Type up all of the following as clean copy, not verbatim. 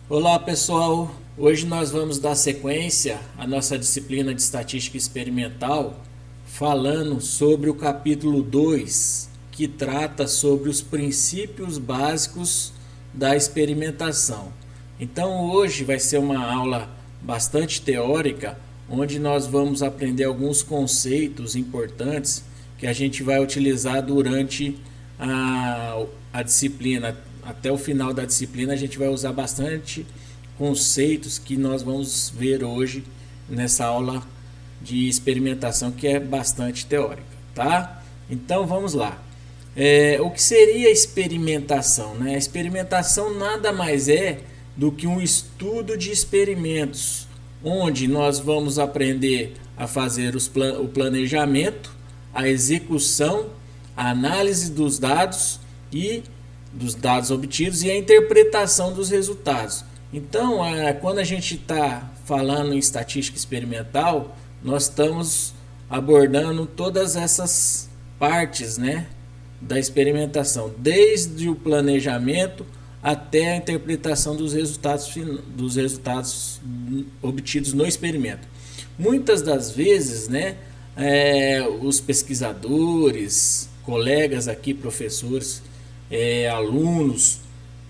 Olá pessoal, hoje nós vamos dar sequência à nossa disciplina de estatística experimental, falando sobre o capítulo 2, que trata sobre os princípios básicos da experimentação. Então hoje vai ser uma aula bastante teórica, onde nós vamos aprender alguns conceitos importantes que a gente vai utilizar durante a disciplina. Até o final da disciplina a gente vai usar bastante conceitos que nós vamos ver hoje nessa aula de experimentação, que é bastante teórica, tá? Então vamos lá. O que seria experimentação, né? A experimentação nada mais é do que um estudo de experimentos, onde nós vamos aprender a fazer o planejamento, a execução, a análise dos dados obtidos e a interpretação dos resultados. Então, quando a gente está falando em estatística experimental, nós estamos abordando todas essas partes, né, da experimentação, desde o planejamento até a interpretação dos resultados obtidos no experimento. Muitas das vezes, né, os pesquisadores, colegas aqui, professores, alunos,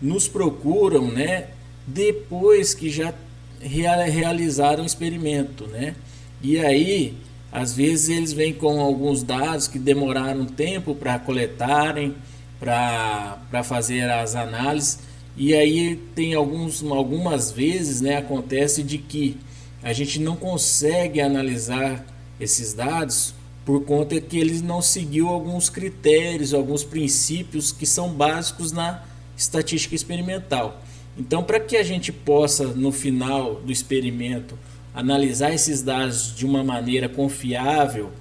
nos procuram, né, depois que já realizaram o experimento, né? E aí, às vezes eles vêm com alguns dados que demoraram tempo para coletarem, para fazer as análises. E aí tem algumas vezes, né, acontece de que a gente não consegue analisar esses dados por conta que eles não seguiu alguns critérios, alguns princípios que são básicos na estatística experimental. Então, para que a gente possa, no final do experimento, analisar esses dados de uma maneira confiável,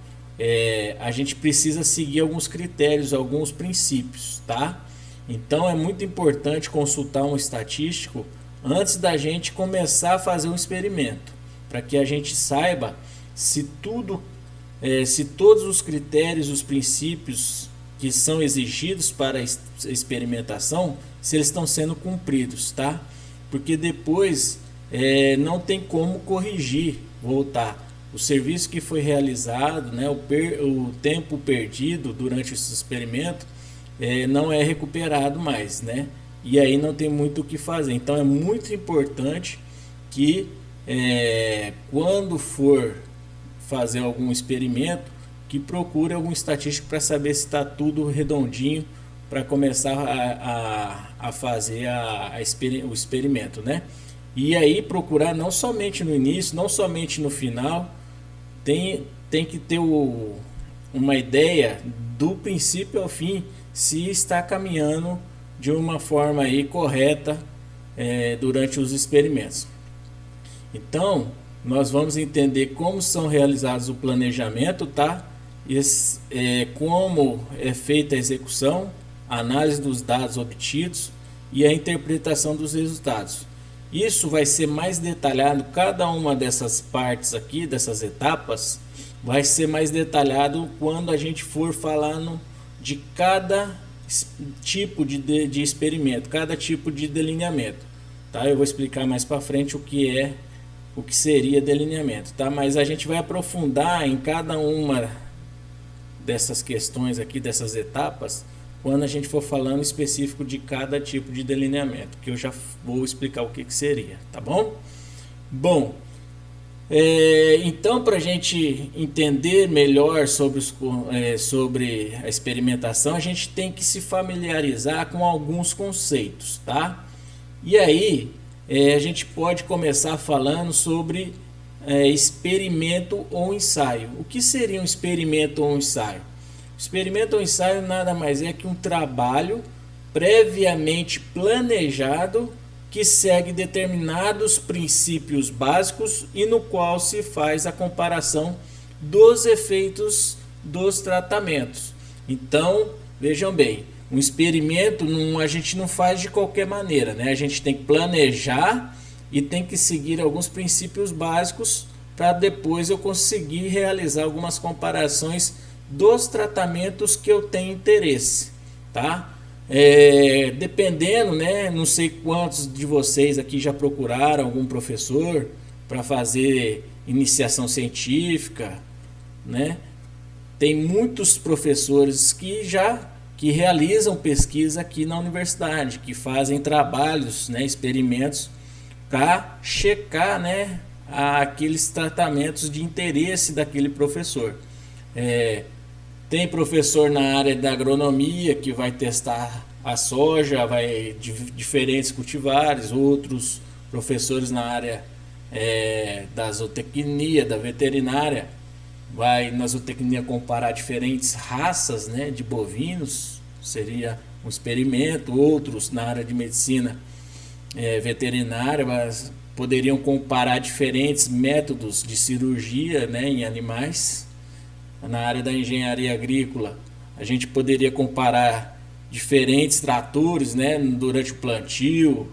a gente precisa seguir alguns critérios, alguns princípios, tá? Então, é muito importante consultar um estatístico antes da gente começar a fazer um experimento, para que a gente saiba se todos os critérios, os princípios que são exigidos para a experimentação, se eles estão sendo cumpridos, tá? Porque depois não tem como corrigir, voltar. O serviço que foi realizado, né, o tempo perdido durante esse experimento não é recuperado mais, né? E aí não tem muito o que fazer. Então é muito importante que quando for fazer algum experimento, que procure algum estatístico para saber se está tudo redondinho para começar a fazer o experimento, né? E aí procurar não somente no início, não somente no final, tem que ter uma ideia do princípio ao fim, se está caminhando de uma forma aí correta durante os experimentos. Então, nós vamos entender como são realizados o planejamento, tá? Como é feita a execução, a análise dos dados obtidos e a interpretação dos resultados. Isso vai ser mais detalhado, cada uma dessas partes aqui, dessas etapas, vai ser mais detalhado quando a gente for falando de cada tipo de experimento, cada tipo de delineamento, tá? Eu vou explicar mais para frente o que seria delineamento, tá? Mas a gente vai aprofundar em cada uma dessas questões aqui, dessas etapas, quando a gente for falando específico de cada tipo de delineamento, que eu já vou explicar o que seria, tá bom? Bom, então, para a gente entender melhor sobre a experimentação, a gente tem que se familiarizar com alguns conceitos, tá? E aí a gente pode começar falando sobre experimento ou ensaio. O que seria um experimento ou um ensaio? Experimento ou ensaio nada mais é que um trabalho previamente planejado que segue determinados princípios básicos e no qual se faz a comparação dos efeitos dos tratamentos. Então, vejam bem, um experimento a gente não faz de qualquer maneira, né? A gente tem que planejar e tem que seguir alguns princípios básicos para depois eu conseguir realizar algumas comparações dos tratamentos que eu tenho interesse, tá? Dependendo, né? Não sei quantos de vocês aqui já procuraram algum professor para fazer iniciação científica, né? Tem muitos professores que realizam pesquisa aqui na universidade, que fazem trabalhos, né, experimentos para checar, né, aqueles tratamentos de interesse daquele professor. Tem professor na área da agronomia que vai testar a soja, diferentes cultivares, outros professores na área da zootecnia, da veterinária, vai na zootecnia comparar diferentes raças, né, de bovinos, seria um experimento. Outros na área de medicina veterinária, mas poderiam comparar diferentes métodos de cirurgia, né, em animais. Na área da engenharia agrícola, a gente poderia comparar diferentes tratores, né, durante o plantio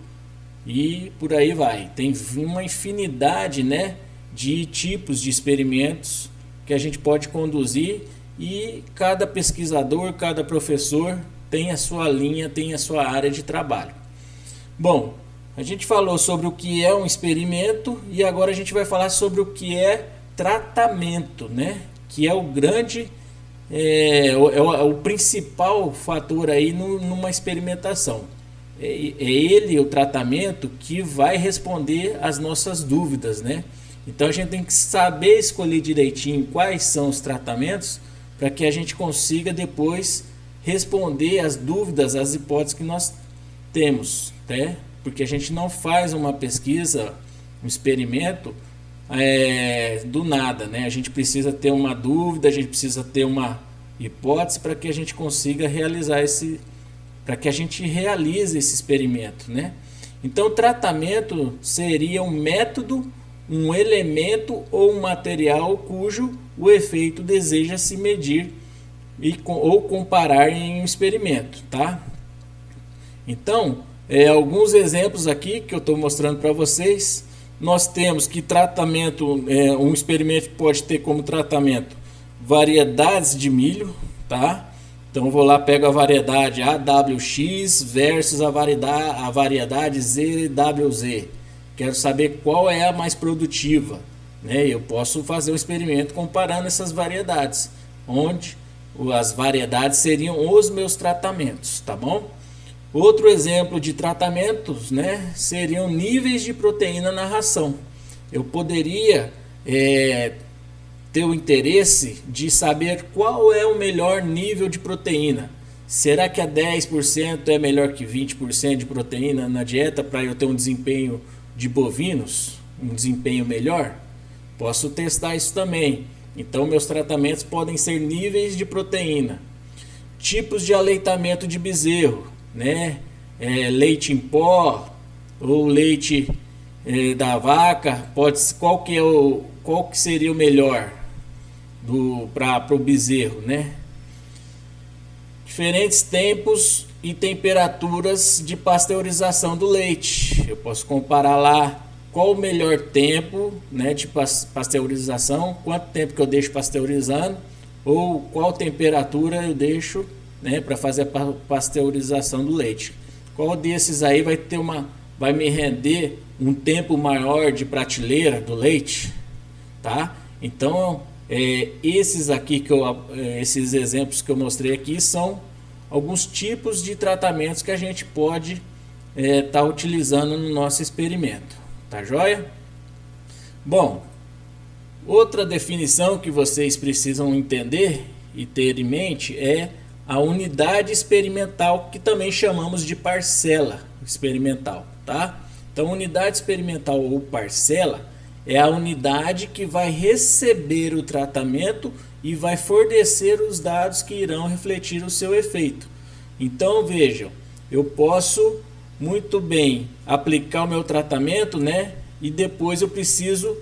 e por aí vai. Tem uma infinidade, né, de tipos de experimentos que a gente pode conduzir, e cada pesquisador, cada professor tem a sua linha, tem a sua área de trabalho. Bom, a gente falou sobre o que é um experimento e agora a gente vai falar sobre o que é tratamento, né? Que é o grande, o principal fator aí numa experimentação. É ele, o tratamento, que vai responder às nossas dúvidas, né? Então a gente tem que saber escolher direitinho quais são os tratamentos para que a gente consiga depois responder às dúvidas, às hipóteses que nós temos, né? Porque a gente não faz uma pesquisa, um experimento do nada, né? A gente precisa ter uma dúvida, a gente precisa ter uma hipótese para que a gente consiga realizar para que a gente realize esse experimento, né? Então o tratamento seria um método, um elemento ou um material cujo o efeito deseja se medir ou comparar em um experimento, tá? Então, alguns exemplos aqui que eu estou mostrando para vocês. Nós temos que tratamento, um experimento pode ter como tratamento variedades de milho, tá? Então eu vou lá, pego a variedade AWX versus a variedade ZWZ. Quero saber qual é a mais produtiva, né? Eu posso fazer um experimento comparando essas variedades, onde as variedades seriam os meus tratamentos, tá bom? Outro exemplo de tratamentos, né, seriam níveis de proteína na ração. Eu poderia ter o interesse de saber qual é o melhor nível de proteína. Será que a 10% é melhor que 20% de proteína na dieta para eu ter um desempenho de bovinos, um desempenho melhor? Posso testar isso também. Então meus tratamentos podem ser níveis de proteína. Tipos de aleitamento de bezerro, né? Leite em pó ou leite da vaca, qual que seria o melhor para o bezerro, né? Diferentes tempos e temperaturas de pasteurização do leite. Eu posso comparar lá qual o melhor tempo, né, de pasteurização, quanto tempo que eu deixo pasteurizando, ou qual temperatura eu deixo, né, para fazer a pasteurização do leite. Qual desses aí vai me render um tempo maior de prateleira do leite, tá? Então, esses exemplos que eu mostrei aqui são alguns tipos de tratamentos que a gente pode estar utilizando no nosso experimento, tá joia? Bom, outra definição que vocês precisam entender e ter em mente é a unidade experimental, que também chamamos de parcela experimental, tá? Então, unidade experimental ou parcela é a unidade que vai receber o tratamento e vai fornecer os dados que irão refletir o seu efeito. Então, vejam, eu posso muito bem aplicar o meu tratamento, né? E depois eu preciso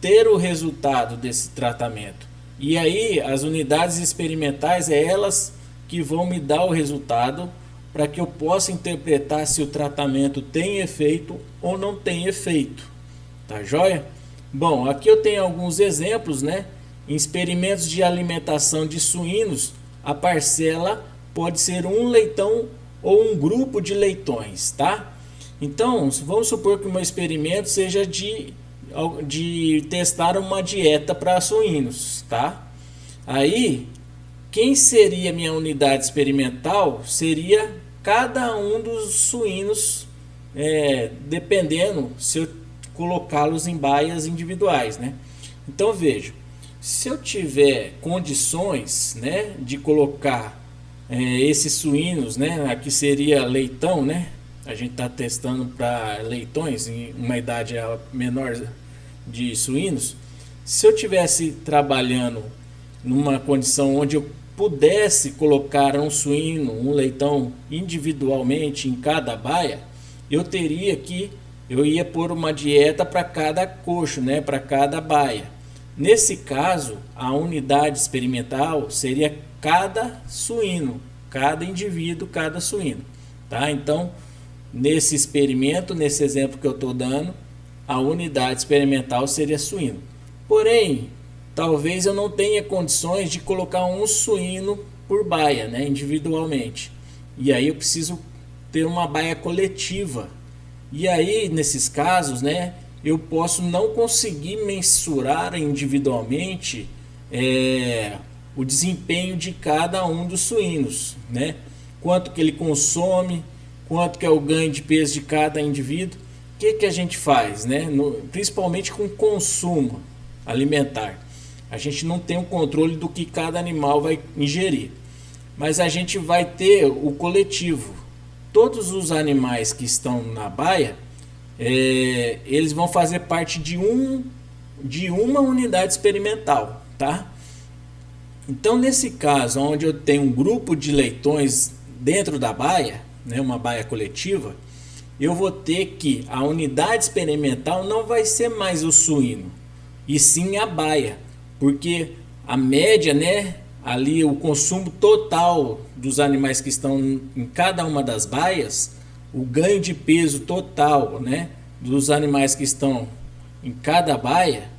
ter o resultado desse tratamento. E aí, as unidades experimentais elas que vão me dar o resultado para que eu possa interpretar se o tratamento tem efeito ou não tem efeito. Tá joia? Bom, aqui eu tenho alguns exemplos, né? Em experimentos de alimentação de suínos, a parcela pode ser um leitão ou um grupo de leitões, tá? Então, vamos supor que o meu experimento seja de testar uma dieta para suínos, tá? Aí, quem seria minha unidade experimental seria cada um dos suínos, dependendo se eu colocá-los em baias individuais, né? Então veja, se eu tiver condições, né, de colocar esses suínos, né, aqui seria leitão, né? A gente está testando para leitões em uma idade menor de suínos. Se eu tivesse trabalhando numa condição onde eu pudesse colocar um suíno, um leitão individualmente em cada baia, eu ia pôr uma dieta para cada coxo, né, para cada baia. Nesse caso, a unidade experimental seria cada suíno, cada indivíduo, cada suíno, tá? Então, nesse experimento, nesse exemplo que eu estou dando, a unidade experimental seria suíno. Porém, talvez eu não tenha condições de colocar um suíno por baia, né, individualmente. E aí eu preciso ter uma baia coletiva. E aí, nesses casos, né, eu posso não conseguir mensurar individualmente o desempenho de cada um dos suínos, né? Quanto que ele consome, quanto que é o ganho de peso de cada indivíduo. O que a gente faz, né? Principalmente com consumo alimentar. A gente não tem o controle do que cada animal vai ingerir, mas a gente vai ter o coletivo. Todos os animais que estão na baia, eles vão fazer parte de uma unidade experimental, tá? Então, nesse caso, onde eu tenho um grupo de leitões dentro da baia, né, uma baia coletiva, eu vou ter que a unidade experimental não vai ser mais o suíno, e sim a baia, porque a média, né, ali o consumo total dos animais que estão em cada uma das baias, o ganho de peso total, né, dos animais que estão em cada baia,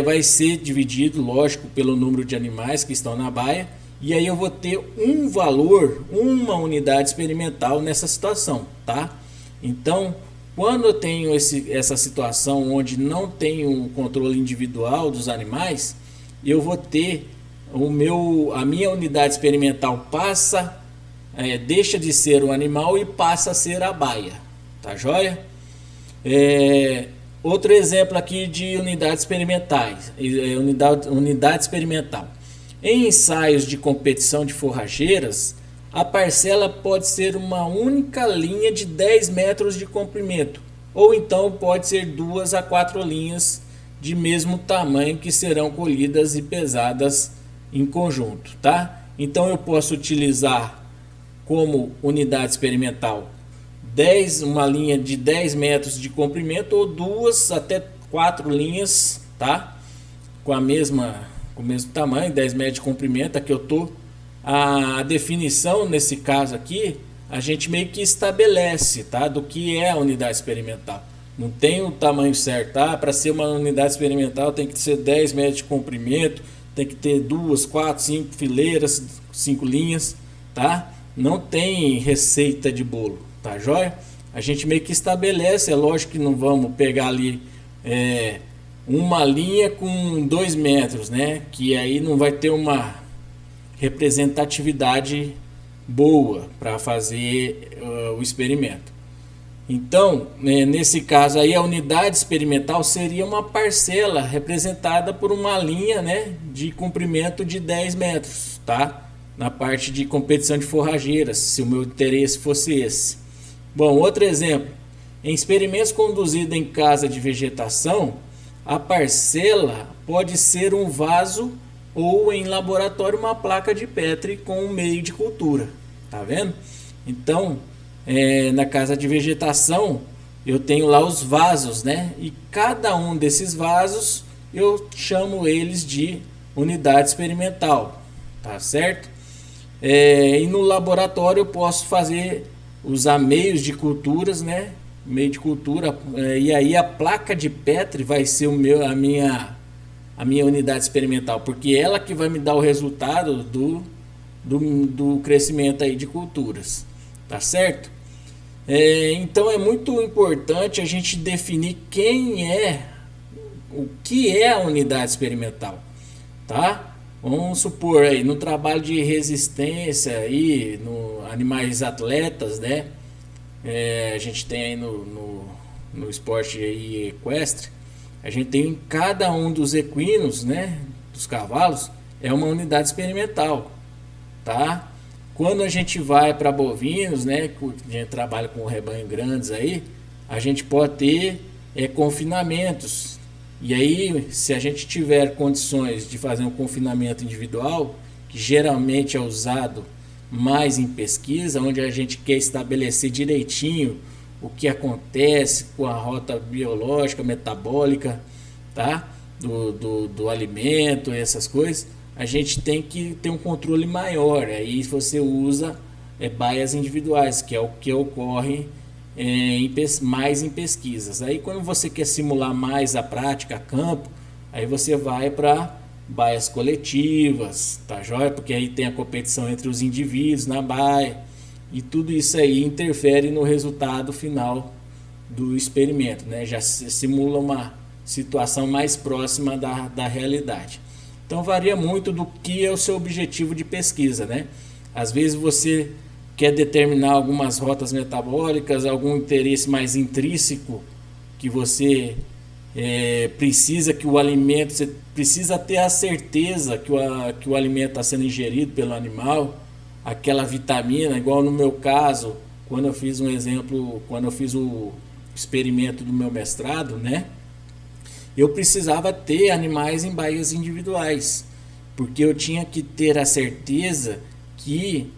vai ser dividido, lógico, pelo número de animais que estão na baia, e aí eu vou ter um valor, uma unidade experimental nessa situação, tá? Então, quando eu tenho essa situação onde não tenho o controle individual dos animais, eu vou ter a minha unidade experimental deixa de ser o animal e passa a ser a baia, tá joia? Outro exemplo aqui de unidades experimentais, unidade experimental. Em ensaios de competição de forrageiras, a parcela pode ser uma única linha de 10 metros de comprimento, ou então pode ser 2 a 4 linhas de mesmo tamanho que serão colhidas e pesadas em conjunto, tá? Então eu posso utilizar como unidade experimental uma linha de 10 metros de comprimento ou 2 até 4 linhas, tá? Com o mesmo tamanho, 10 metros de comprimento. Aqui eu tô a definição nesse caso aqui, a gente meio que estabelece, tá? Do que é a unidade experimental. Não tem o tamanho certo, tá? Para ser uma unidade experimental tem que ser 10 metros de comprimento, tem que ter 2, 4, 5 fileiras, 5 linhas, tá? Não tem receita de bolo, tá joia? A gente meio que estabelece, é lógico que não vamos pegar ali uma linha com 2 metros, né? Que aí não vai ter uma representatividade boa para fazer o experimento. Então, nesse caso aí, a unidade experimental seria uma parcela representada por uma linha, né, de comprimento de 10 metros, tá? Na parte de competição de forrageiras, se o meu interesse fosse esse. Bom, outro exemplo. Em experimentos conduzidos em casa de vegetação, a parcela pode ser um vaso ou em laboratório uma placa de Petri com um meio de cultura, tá vendo? Então, na casa de vegetação eu tenho lá os vasos, né? E cada um desses vasos eu chamo eles de unidade experimental, tá certo? E no laboratório eu posso usar meios de culturas, né? Meio de cultura, e aí a placa de Petri vai ser a minha unidade experimental, porque ela que vai me dar o resultado do crescimento aí de culturas. tá certo? Então é muito importante a gente definir o que é a unidade experimental, tá? Vamos supor aí no trabalho de resistência aí no animais atletas, né? A gente tem aí no esporte aí equestre, a gente tem cada um dos equinos, né? Dos cavalos é uma unidade experimental, tá? Quando a gente vai para bovinos, né, a gente trabalha com rebanho grandes aí, a gente pode ter confinamentos. E aí, se a gente tiver condições de fazer um confinamento individual, que geralmente é usado mais em pesquisa, onde a gente quer estabelecer direitinho o que acontece com a rota biológica, metabólica, tá? Do alimento, essas coisas, a gente tem que ter um controle maior. Aí você usa baias individuais, que é o que ocorre mais em pesquisas. Aí quando você quer simular mais a prática a campo, aí você vai para baias coletivas, tá joia? Porque aí tem a competição entre os indivíduos na baia, e tudo isso aí interfere no resultado final do experimento, né? Já simula uma situação mais próxima da realidade. Então varia muito do que é o seu objetivo de pesquisa, né? Às vezes você quer determinar algumas rotas metabólicas, algum interesse mais intrínseco que você precisa que o alimento, você precisa ter a certeza que o alimento está sendo ingerido pelo animal, aquela vitamina, igual no meu caso, quando eu fiz quando eu fiz o experimento do meu mestrado, né? Eu precisava ter animais em baias individuais, porque eu tinha que ter a certeza que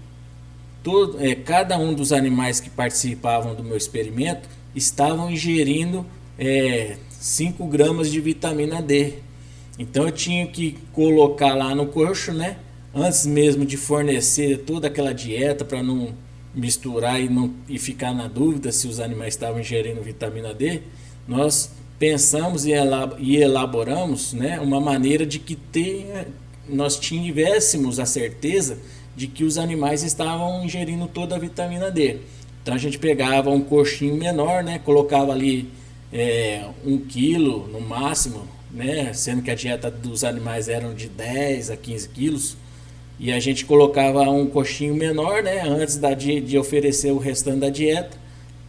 cada um dos animais que participavam do meu experimento estavam ingerindo 5 gramas de vitamina D. Então eu tinha que colocar lá no coxo, né? Antes mesmo de fornecer toda aquela dieta, para não misturar e ficar na dúvida se os animais estavam ingerindo vitamina D, nós pensamos e elaboramos, né, uma maneira de que nós tivéssemos a certeza de que os animais estavam ingerindo toda a vitamina D. Então a gente pegava um coxinho menor, né, colocava ali 1 quilo no máximo, né, sendo que a dieta dos animais eram de 10 a 15 quilos, e a gente colocava um coxinho menor, né, antes de oferecer o restante da dieta,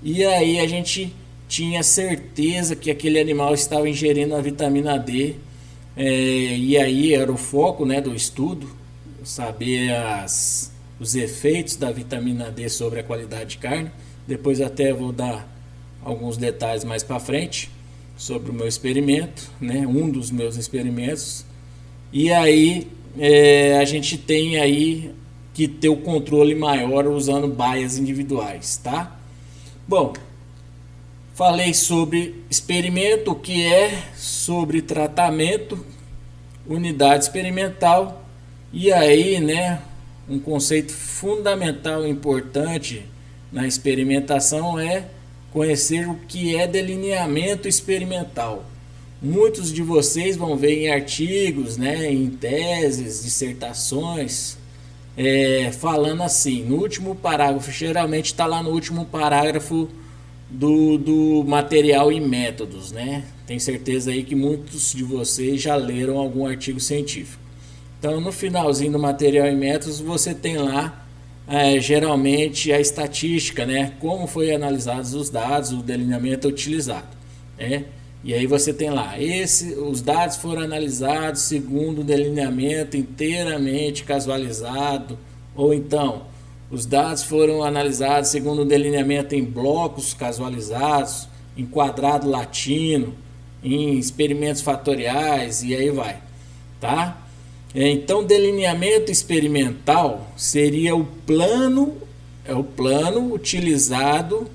e aí a gente tinha certeza que aquele animal estava ingerindo a vitamina D, e aí era o foco, né, do estudo, saber os efeitos da vitamina D sobre a qualidade de carne. Depois até vou dar alguns detalhes mais para frente sobre o meu experimento, né, um dos meus experimentos. E aí a gente tem aí que ter o controle maior usando baias individuais, tá? Bom, falei sobre experimento, o que é, sobre tratamento, unidade experimental, e aí, né, um conceito fundamental e importante na experimentação é conhecer o que é delineamento experimental. Muitos de vocês vão ver em artigos, né, em teses, dissertações, falando assim, no último parágrafo, geralmente está lá no último parágrafo do material e métodos, né? Tenho certeza aí que muitos de vocês já leram algum artigo científico. Então, no finalzinho do material e métodos, você tem lá geralmente a estatística, né? Como foi analisados os dados, o delineamento utilizado, né? E aí você tem lá, os dados foram analisados segundo o delineamento inteiramente casualizado, ou então os dados foram analisados segundo o delineamento em blocos casualizados, em quadrado latino, em experimentos fatoriais, e aí vai, tá? Então, delineamento experimental seria o plano utilizado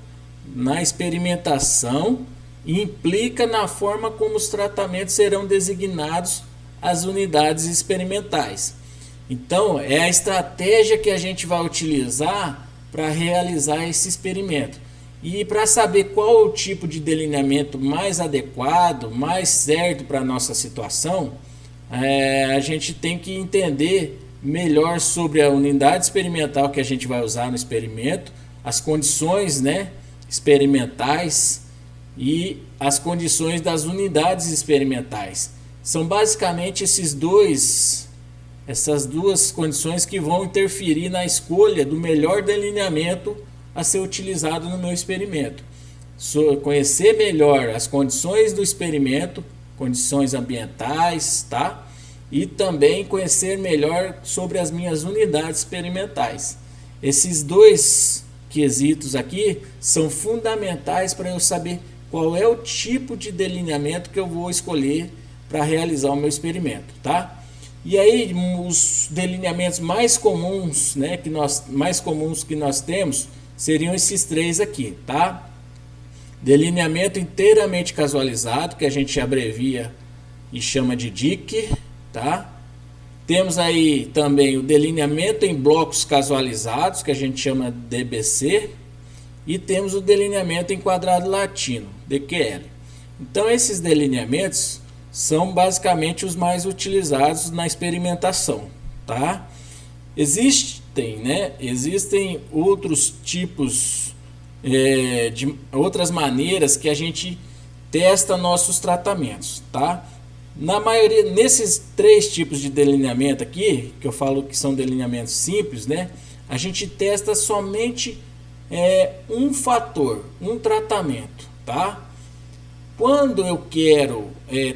na experimentação e implica na forma como os tratamentos serão designados às unidades experimentais. Então, é a estratégia que a gente vai utilizar para realizar esse experimento. E para saber qual o tipo de delineamento mais adequado, mais certo para a nossa situação, a gente tem que entender melhor sobre a unidade experimental que a gente vai usar no experimento, as condições, né, experimentais e as condições das unidades experimentais. São basicamente essas duas condições que vão interferir na escolha do melhor delineamento a ser utilizado no meu experimento. Conhecer melhor as condições do experimento, condições ambientais, tá? E também conhecer melhor sobre as minhas unidades experimentais. Esses dois quesitos aqui são fundamentais para eu saber qual é o tipo de delineamento que eu vou escolher para realizar o meu experimento, tá? E aí os delineamentos mais comuns, né, que nós temos seriam esses três aqui, tá? Delineamento inteiramente casualizado, que a gente abrevia e chama de DIC, tá? Temos aí também o delineamento em blocos casualizados, que a gente chama DBC, e temos o delineamento em quadrado latino, DQL. Então esses delineamentos são basicamente os mais utilizados na experimentação, tá? Existem outros tipos de outras maneiras que a gente testa nossos tratamentos, tá? Na maioria, nesses três tipos de delineamento aqui, que eu falo que são delineamentos simples, né? A gente testa somente um fator, um tratamento, tá? Quando eu quero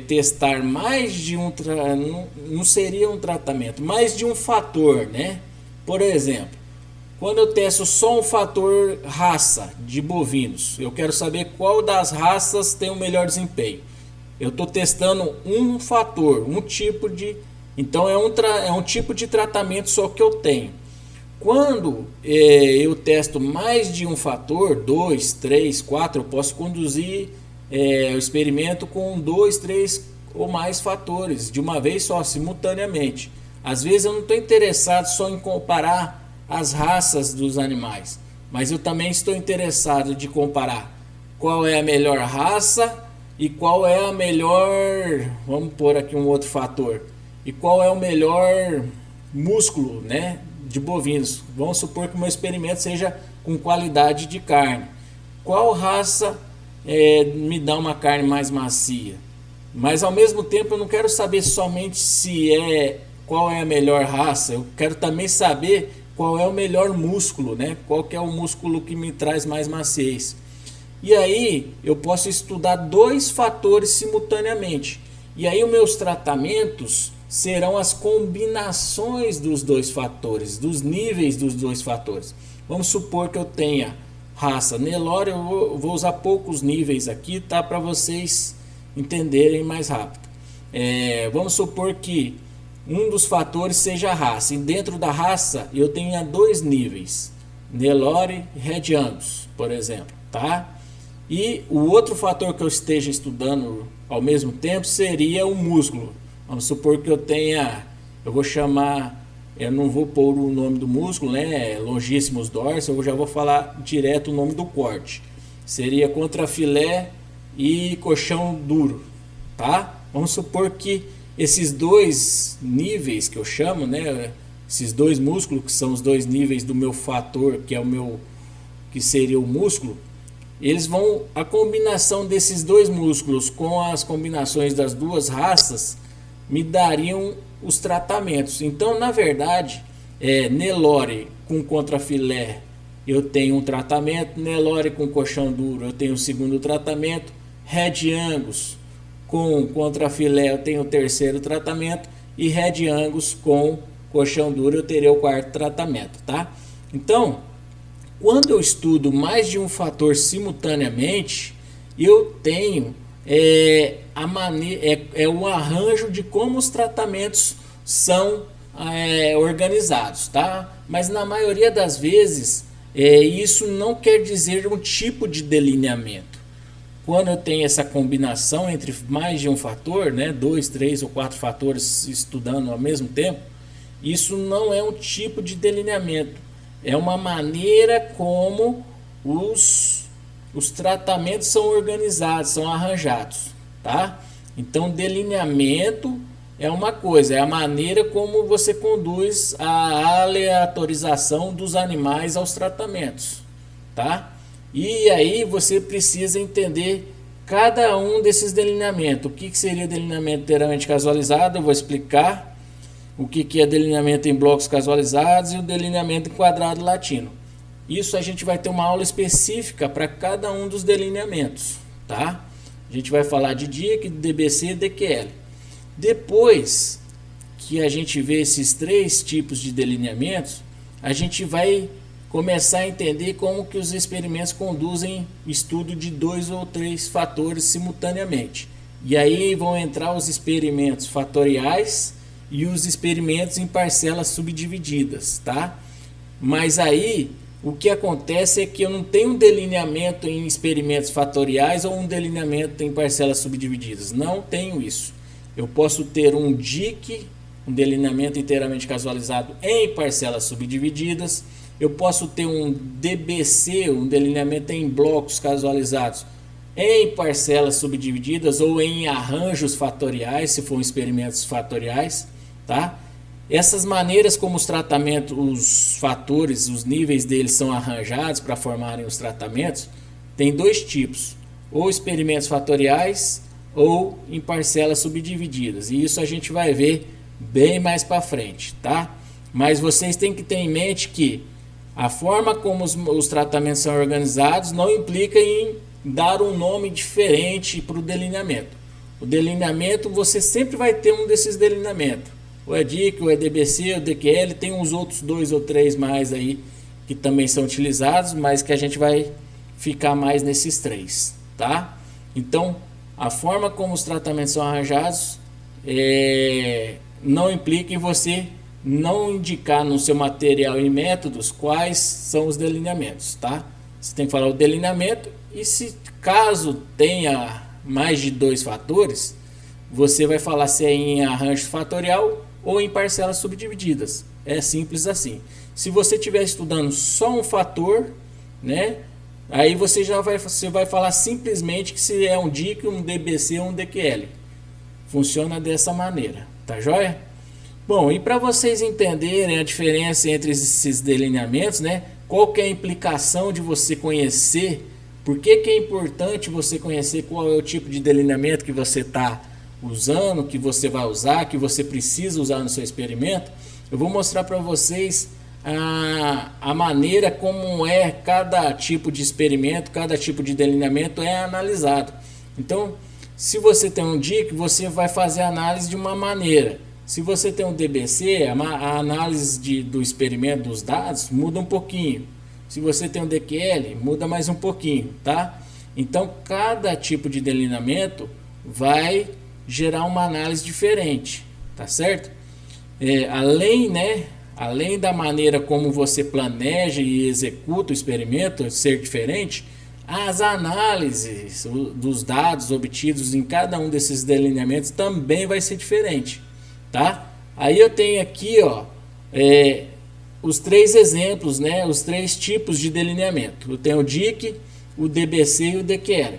testar mais de não seria um tratamento, mais de um fator, né? Por exemplo, quando eu testo só um fator raça de bovinos, eu quero saber qual das raças tem o melhor desempenho. Eu estou testando um fator, um tipo de... Então é um tipo de tratamento só que eu tenho. Quando eu testo mais de um fator, 2, 3, 4, eu posso conduzir o experimento com 2, 3 ou mais fatores de uma vez só, simultaneamente. Às vezes eu não estou interessado só em comparar as raças dos animais, mas eu também estou interessado de comparar qual é a melhor raça e qual é a melhor, vamos pôr aqui um outro fator, e qual é o melhor músculo, né, de bovinos. Vamos supor que o meu experimento seja com qualidade de carne. Qual raça me dá uma carne mais macia? Mas ao mesmo tempo eu não quero saber somente qual é a melhor raça, eu quero também saber qual é o melhor músculo, né? Qual que é o músculo que me traz mais maciez. E aí eu posso estudar dois fatores simultaneamente. E aí os meus tratamentos serão as combinações dos dois fatores, dos níveis dos dois fatores. Vamos supor que eu tenha raça Nelore, eu vou usar poucos níveis aqui, tá? Para vocês entenderem mais rápido. Vamos supor que um dos fatores seja a raça, e dentro da raça eu tenha dois níveis, Nelore e Red Angus, por exemplo, tá? E o outro fator que eu esteja estudando ao mesmo tempo seria o músculo. Vamos supor que eu não vou pôr o nome do músculo, né? Longissimus dorsi, eu já vou falar direto o nome do corte. Seria contrafilé e coxão duro, tá? Vamos supor que esses dois níveis que eu chamo, né? Esses dois músculos, que são os dois níveis do meu fator, que seria o músculo, a combinação desses dois músculos com as combinações das duas raças me dariam os tratamentos. Então, na verdade, Nelore com contrafilé eu tenho um tratamento, Nelore com coxão duro eu tenho o segundo tratamento, Red Angus com contrafilé eu tenho o terceiro tratamento e Red Angus com coxão duro eu teria o quarto tratamento, tá? Então, quando eu estudo mais de um fator simultaneamente, eu tenho o arranjo de como os tratamentos são organizados, tá? Mas na maioria das vezes isso não quer dizer um tipo de delineamento. Quando eu tenho essa combinação entre mais de um fator, né, 2, 3 ou 4 fatores estudando ao mesmo tempo, isso não é um tipo de delineamento. É uma maneira como os tratamentos são organizados, são arranjados, tá? Então, delineamento é uma coisa, é a maneira como você conduz a aleatorização dos animais aos tratamentos. tá? E aí você precisa entender cada um desses delineamentos. O que seria delineamento inteiramente casualizado? Eu vou explicar o que é delineamento em blocos casualizados e o delineamento em quadrado latino. Isso a gente vai ter uma aula específica para cada um dos delineamentos, tá? A gente vai falar de DIC, DBC e DQL. Depois que a gente vê esses três tipos de delineamentos, a gente vai começar a entender como que os experimentos conduzem o estudo de 2 ou 3 fatores simultaneamente. E aí vão entrar os experimentos fatoriais e os experimentos em parcelas subdivididas, tá? Mas aí o que acontece é que eu não tenho um delineamento em experimentos fatoriais ou um delineamento em parcelas subdivididas. Não tenho isso. Eu posso ter um DIC, um delineamento inteiramente casualizado em parcelas subdivididas. Eu posso ter um DBC, um delineamento em blocos casualizados em parcelas subdivididas ou em arranjos fatoriais, se for experimentos fatoriais, tá? Essas maneiras como os tratamentos, os fatores, os níveis deles são arranjados para formarem os tratamentos, tem dois tipos, ou experimentos fatoriais ou em parcelas subdivididas. E isso a gente vai ver bem mais para frente, tá? Mas vocês têm que ter em mente que a forma como os tratamentos são organizados não implica em dar um nome diferente para o delineamento. O delineamento, você sempre vai ter um desses delineamentos. O EDIC, o EDBC, o DQL, tem uns outros 2 ou 3 mais aí que também são utilizados, mas que a gente vai ficar mais nesses 3, tá? Então, a forma como os tratamentos são arranjados não implica em você não indicar no seu material e métodos quais são os delineamentos, tá? Você tem que falar o delineamento e se caso tenha mais de 2 fatores, você vai falar se é em arranjo fatorial ou em parcelas subdivididas. É simples assim. Se você estiver estudando só um fator, né? Aí você vai falar simplesmente que se é um DIC, um DBC ou um DQL. Funciona dessa maneira, tá joia? Bom, e para vocês entenderem a diferença entre esses delineamentos, né? Qual que é a implicação de você conhecer, por que é importante você conhecer qual é o tipo de delineamento que você está usando, que você vai usar, que você precisa usar no seu experimento, eu vou mostrar para vocês a maneira como é cada tipo de experimento, cada tipo de delineamento é analisado. Então, se você tem um DIC, você vai fazer a análise de uma maneira. Se você tem um DBC, a análise do experimento dos dados muda um pouquinho. Se você tem um DQL, muda mais um pouquinho, tá? Então, cada tipo de delineamento vai gerar uma análise diferente, tá certo? Além da maneira como você planeja e executa o experimento ser diferente, as análises dos dados obtidos em cada um desses delineamentos também vai ser diferente, tá? Aí eu tenho aqui, ó, os 3 exemplos, né? Os 3 tipos de delineamento. Eu tenho o DIC, o DBC e o DQL.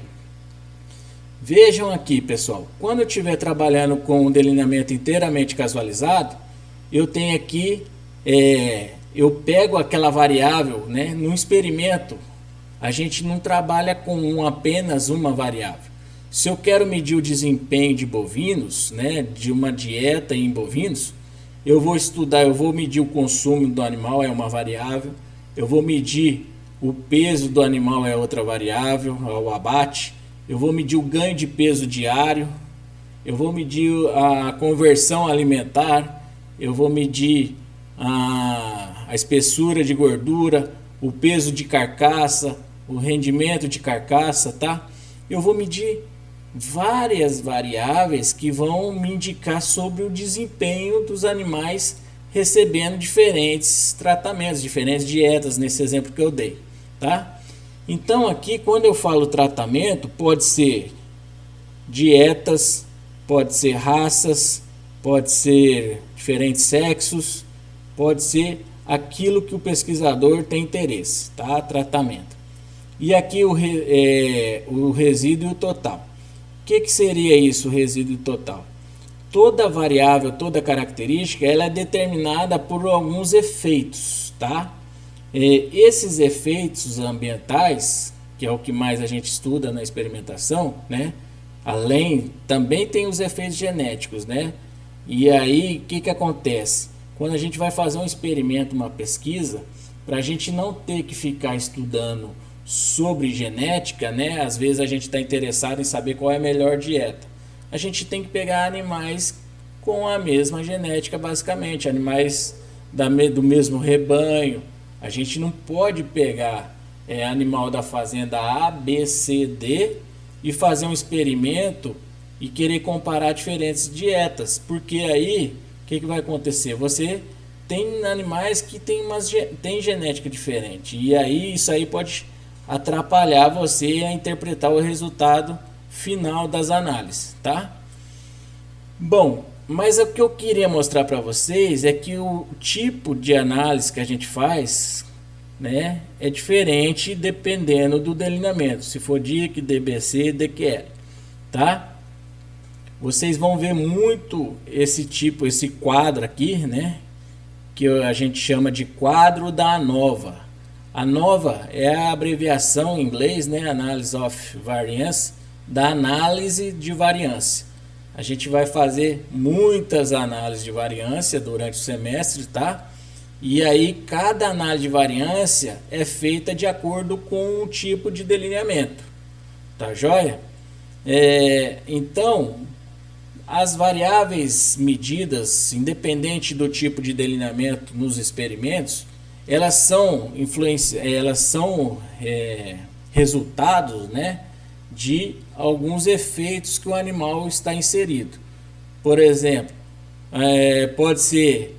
Vejam aqui, pessoal, quando eu estiver trabalhando com um delineamento inteiramente casualizado, eu tenho aqui, eu pego aquela variável, né? No experimento, a gente não trabalha com apenas uma variável. Se eu quero medir o desempenho de bovinos, né? De uma dieta em bovinos, eu vou medir o consumo do animal, é uma variável, eu vou medir o peso do animal, é outra variável, é o abate. Eu vou medir o ganho de peso diário, eu vou medir a conversão alimentar, eu vou medir a espessura de gordura, o peso de carcaça, o rendimento de carcaça, tá? Eu vou medir várias variáveis que vão me indicar sobre o desempenho dos animais recebendo diferentes tratamentos, diferentes dietas, nesse exemplo que eu dei, tá? Então aqui quando eu falo tratamento, pode ser dietas, pode ser raças, pode ser diferentes sexos, pode ser aquilo que o pesquisador tem interesse, tá? Tratamento. E aqui o resíduo total. O que seria isso, o resíduo total? Toda variável, toda característica, ela é determinada por alguns efeitos, tá? Esses efeitos ambientais, que é o que mais a gente estuda na experimentação, né? Além, também tem os efeitos genéticos, né? E aí, o que acontece? Quando a gente vai fazer um experimento, uma pesquisa, para a gente não ter que ficar estudando sobre genética, né? Às vezes a gente está interessado em saber qual é a melhor dieta. A gente tem que pegar animais com a mesma genética, basicamente, animais do mesmo rebanho. A gente não pode pegar animal da fazenda A, B, C, D e fazer um experimento e querer comparar diferentes dietas, porque aí o que vai acontecer? Você tem animais que tem genética diferente, e aí isso aí pode atrapalhar você a interpretar o resultado final das análises, tá? Bom, mas o que eu queria mostrar para vocês é que o tipo de análise que a gente faz, né, é diferente dependendo do delineamento, se for DIC, DBC, DQL, tá? Vocês vão ver muito esse quadro aqui, né, que a gente chama de quadro da ANOVA. ANOVA é a abreviação em inglês, né, Analysis of Variance, da análise de variância. A gente vai fazer muitas análises de variância durante o semestre, tá? E aí cada análise de variância é feita de acordo com o tipo de delineamento, tá joia? Então, as variáveis medidas, independente do tipo de delineamento nos experimentos, elas são resultados, né, de alguns efeitos que o animal está inserido. Por exemplo, pode ser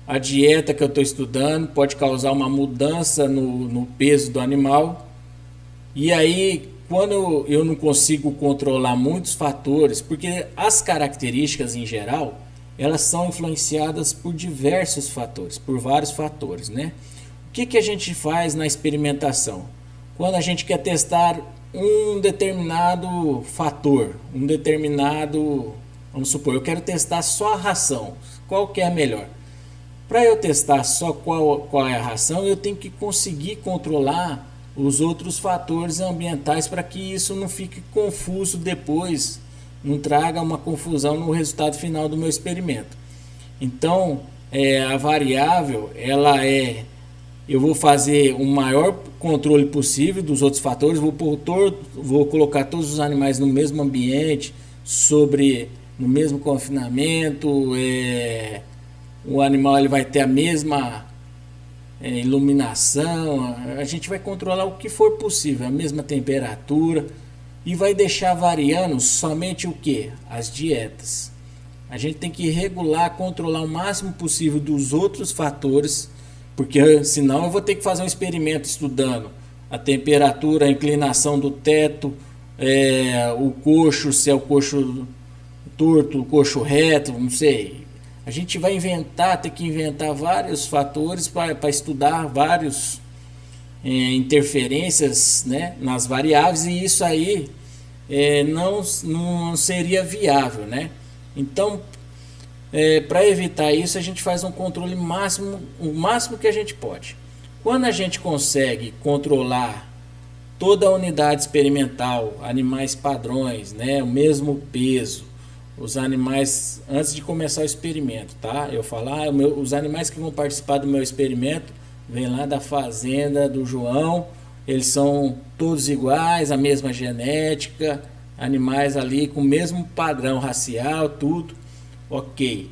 a dieta que eu estou estudando, pode causar uma mudança no peso do animal. E aí, quando eu não consigo controlar muitos fatores, porque as características em geral, elas são influenciadas por diversos fatores, por vários fatores, né? O que a gente faz na experimentação? Quando a gente quer testar um determinado fator, vamos supor, eu quero testar só a ração, qual que é a melhor? Para eu testar só qual é a ração, eu tenho que conseguir controlar os outros fatores ambientais para que isso não fique confuso depois, não traga uma confusão no resultado final do meu experimento. Então, a variável, eu vou fazer o maior controle possível dos outros fatores, vou colocar todos os animais no mesmo ambiente, no mesmo confinamento, o animal ele vai ter a mesma iluminação, a gente vai controlar o que for possível, a mesma temperatura, e vai deixar variando somente o que? As dietas. A gente tem que regular, controlar o máximo possível dos outros fatores, porque senão eu vou ter que fazer um experimento estudando a temperatura, a inclinação do teto, o coxo, se é o coxo torto, o coxo reto, não sei. A gente vai ter que inventar vários fatores para estudar vários interferências, né, nas variáveis, e isso aí não seria viável, né? Então, para evitar isso, a gente faz um controle máximo, o máximo que a gente pode. Quando a gente consegue controlar toda a unidade experimental, animais padrões, né, o mesmo peso, os animais, antes de começar o experimento, tá? Eu falo, os animais que vão participar do meu experimento vêm lá da fazenda do João, eles são todos iguais, a mesma genética, animais ali com o mesmo padrão racial, tudo, ok.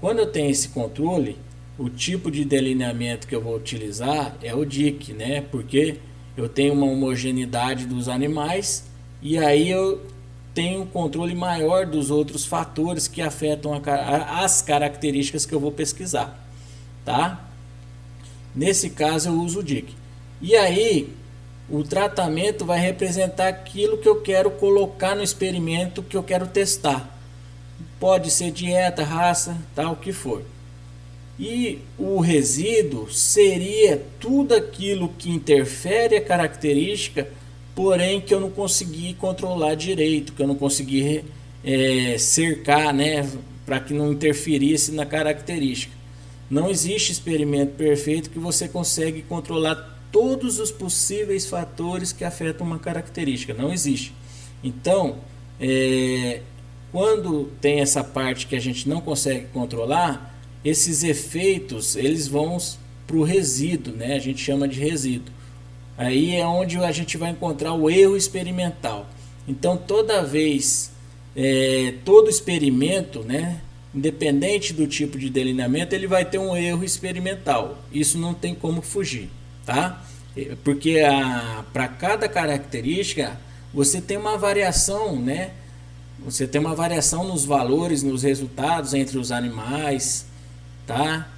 Quando eu tenho esse controle, o tipo de delineamento que eu vou utilizar é o DIC, né? Porque eu tenho uma homogeneidade dos animais e aí eu tenho um controle maior dos outros fatores que afetam as características que eu vou pesquisar, tá? Nesse caso eu uso o DIC. E aí o tratamento vai representar aquilo que eu quero colocar no experimento que eu quero testar. Pode ser dieta, raça, tal, o que for. E o resíduo seria tudo aquilo que interfere a característica, porém que eu não consegui controlar direito, que eu não consegui cercar, né, para que não interferisse na característica. Não existe experimento perfeito que você consegue controlar todos os possíveis fatores que afetam uma característica. Não existe. Então, quando tem essa parte que a gente não consegue controlar, esses efeitos eles vão para o resíduo, né? A gente chama de resíduo. Aí é onde a gente vai encontrar o erro experimental. Então, toda vez, todo experimento, né, independente do tipo de delineamento, ele vai ter um erro experimental. Isso não tem como fugir, tá? Porque para cada característica você tem uma variação, né? Você tem uma variação nos valores, nos resultados entre os animais, tá?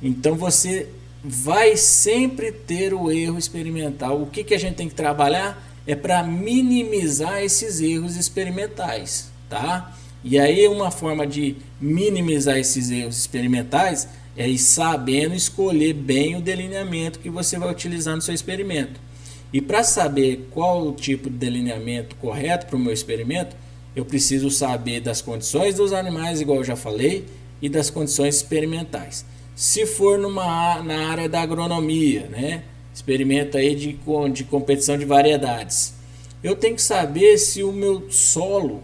Então você vai sempre ter o erro experimental. O que a gente tem que trabalhar é para minimizar esses erros experimentais, tá? E aí uma forma de minimizar esses erros experimentais é ir sabendo escolher bem o delineamento que você vai utilizar no seu experimento. E para saber qual o tipo de delineamento correto para o meu experimento, eu preciso saber das condições dos animais, igual eu já falei, e das condições experimentais. Se for na área da agronomia, né, experimento aí de competição de variedades, eu tenho que saber se o meu solo,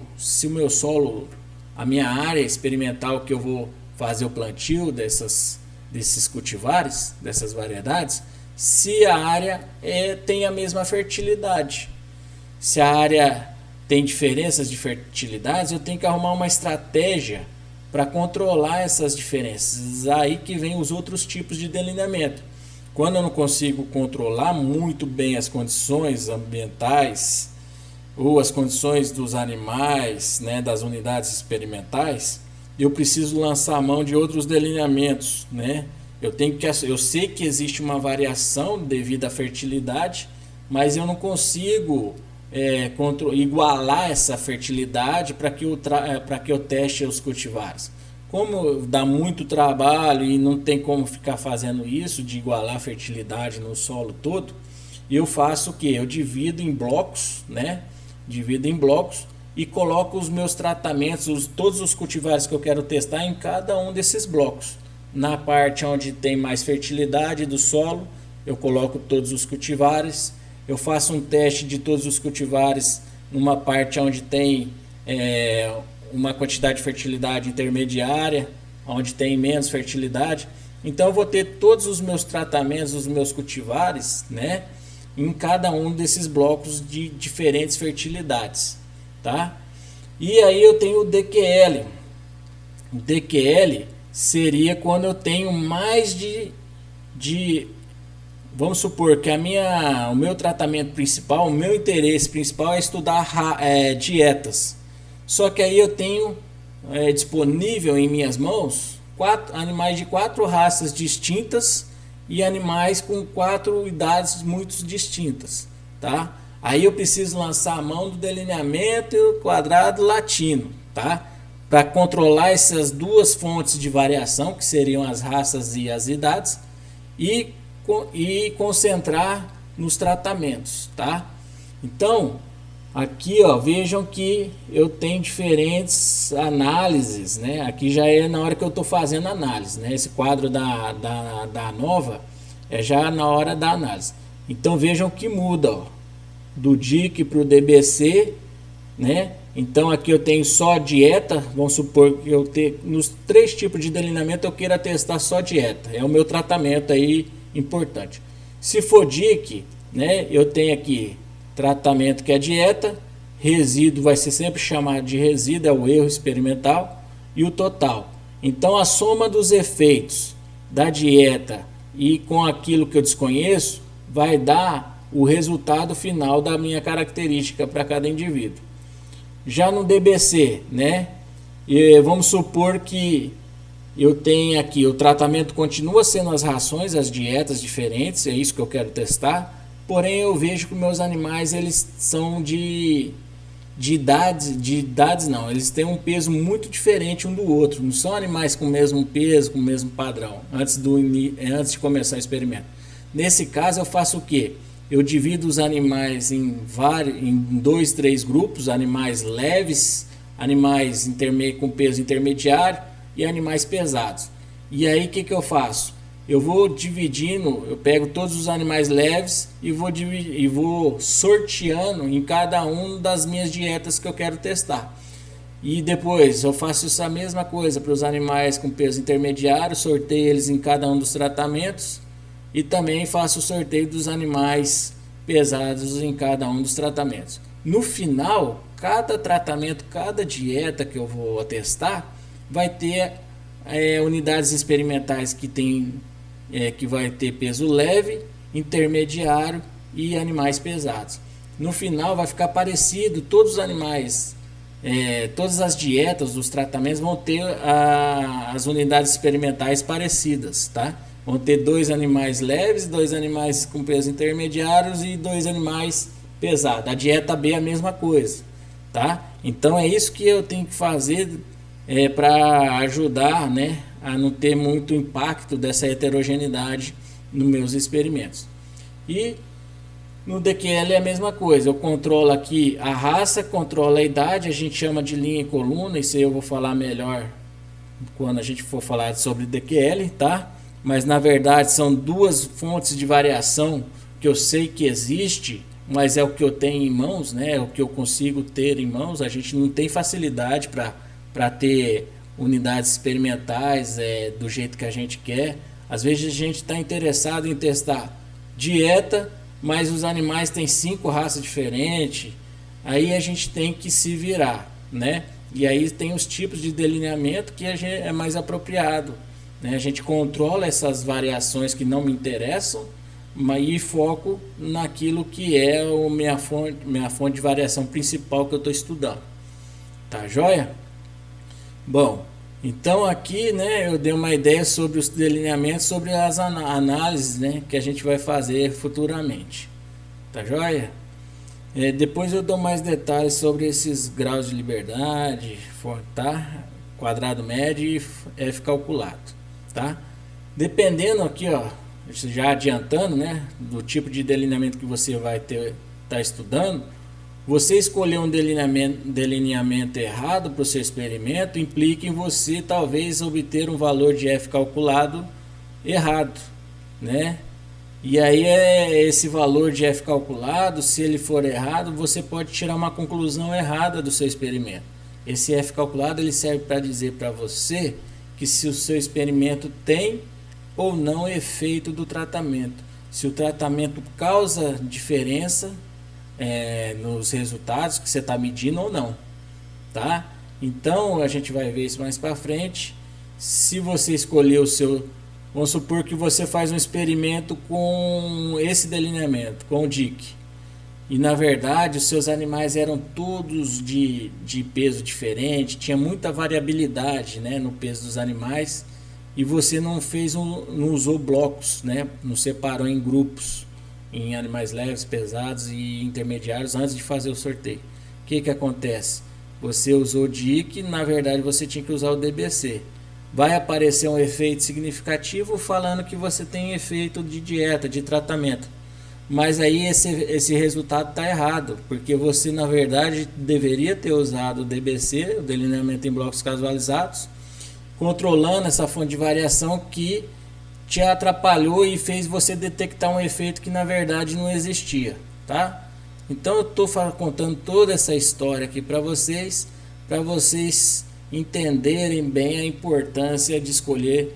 a minha área experimental que eu vou fazer o plantio desses cultivares, dessas variedades, se a área tem a mesma fertilidade. Se a área tem diferenças de fertilidades, eu tenho que arrumar uma estratégia para controlar essas diferenças. Aí que vem os outros tipos de delineamento. Quando eu não consigo controlar muito bem as condições ambientais ou as condições dos animais, né, das unidades experimentais, eu preciso lançar a mão de outros delineamentos, né? Eu sei que existe uma variação devido à fertilidade, mas eu não consigo igualar essa fertilidade para que eu teste os cultivares. Como dá muito trabalho e não tem como ficar fazendo isso, de igualar a fertilidade no solo todo, eu faço o que? Eu divido em blocos, né? Divido em blocos e coloco os meus tratamentos, todos os cultivares que eu quero testar em cada um desses blocos. Na parte onde tem mais fertilidade do solo, eu coloco todos os cultivares. Eu faço um teste de todos os cultivares numa parte onde tem uma quantidade de fertilidade intermediária, onde tem menos fertilidade. Então eu vou ter todos os meus tratamentos, os meus cultivares, né, em cada um desses blocos de diferentes fertilidades, tá? E aí eu tenho o DQL. O DQL seria quando eu tenho mais vamos supor que o meu tratamento principal, o meu interesse principal é estudar dietas. Só que aí eu tenho disponível em minhas mãos animais de 4 raças distintas e animais com 4 idades muito distintas, tá? Aí eu preciso lançar a mão do delineamento quadrado latino, tá? Para controlar essas duas fontes de variação, que seriam as raças e as idades, e concentrar nos tratamentos, tá? Então, aqui, ó, vejam que eu tenho diferentes análises, né? Aqui já é na hora que eu estou fazendo análise, né? Esse quadro da nova é já na hora da análise. Então vejam que muda, ó, do DIC para o DBC, né? Então aqui eu tenho só dieta. Vamos supor que eu tenho nos 3 tipos de delineamento eu queira testar só dieta. É o meu tratamento aí importante. Se for DIC, né? Eu tenho aqui tratamento que é dieta, resíduo vai ser sempre chamado de resíduo, é o erro experimental, e o total. Então a soma dos efeitos da dieta e com aquilo que eu desconheço vai dar o resultado final da minha característica para cada indivíduo. Já no DBC, né? Vamos supor que eu tenho aqui, o tratamento continua sendo as rações, as dietas diferentes, é isso que eu quero testar. Porém, eu vejo que meus animais eles são de idades não, eles têm um peso muito diferente um do outro. Não são animais com o mesmo peso, com o mesmo padrão, antes de começar o experimento. Nesse caso, eu faço o quê? Eu divido os animais em 2, 3 grupos, animais leves, animais com peso intermediário e animais pesados. E aí o que, que eu faço? Eu vou dividindo, eu pego todos os animais leves e vou sorteando em cada um das minhas dietas que eu quero testar. E depois eu faço essa mesma coisa para os animais com peso intermediário, sorteio eles em cada um dos tratamentos e também faço o sorteio dos animais pesados em cada um dos tratamentos. No final, cada tratamento, cada dieta que eu vou testar vai ter unidades experimentais que vai ter peso leve, intermediário e animais pesados. No final vai ficar parecido, todos os animais, todas as dietas, os tratamentos vão ter as unidades experimentais parecidas, tá? Vão ter 2 animais leves, 2 animais com peso intermediários e 2 animais pesados. A dieta B é a mesma coisa, tá? Então é isso que eu tenho que fazer para ajudar, né, a não ter muito impacto dessa heterogeneidade nos meus experimentos. E no DQL é a mesma coisa, eu controlo aqui a raça, controlo a idade, a gente chama de linha e coluna, isso aí eu vou falar melhor quando a gente for falar sobre DQL, tá? Mas na verdade são 2 fontes de variação que eu sei que existe, mas é o que eu tenho em mãos, né? É o que eu consigo ter em mãos. A gente não tem facilidade para ter unidades experimentais do jeito que a gente quer. Às vezes a gente está interessado em testar dieta, mas os animais têm 5 raças diferentes, aí a gente tem que se virar, né? E aí tem os tipos de delineamento que é mais apropriado, né? A gente controla essas variações que não me interessam, e foco naquilo que é minha fonte de variação principal que eu estou estudando. Tá joia? Bom, então aqui, né, eu dei uma ideia sobre os delineamentos, sobre as análises, né, que a gente vai fazer futuramente. Tá joia? Depois eu dou mais detalhes sobre esses graus de liberdade, tá? Quadrado médio e F calculado, tá? Dependendo aqui, ó, já adiantando, né, do tipo de delineamento que você vai tá estudando, você escolher um delineamento errado para o seu experimento implica em você talvez obter um valor de F calculado errado, né? E aí esse valor de F calculado, se ele for errado, você pode tirar uma conclusão errada do seu experimento. Esse F calculado ele serve para dizer para você que se o seu experimento tem ou não efeito do tratamento, se o tratamento causa diferença nos resultados que você está medindo ou não, tá? Então a gente vai ver isso mais para frente. Se você escolher o seu, vamos supor que você faz um experimento com esse delineamento, com o DIC, e na verdade os seus animais eram todos de peso diferente, tinha muita variabilidade, né, no peso dos animais, e você não usou blocos, né, não separou em grupos, em animais leves, pesados e intermediários antes de fazer o sorteio. O que acontece? Você usou o DIC, na verdade você tinha que usar o DBC. Vai aparecer um efeito significativo falando que você tem efeito de dieta, de tratamento. Mas aí esse resultado está errado, porque você na verdade deveria ter usado o DBC, o delineamento em blocos casualizados, controlando essa fonte de variação que te atrapalhou e fez você detectar um efeito que na verdade não existia, tá? Então eu estou contando toda essa história aqui para vocês entenderem bem a importância de escolher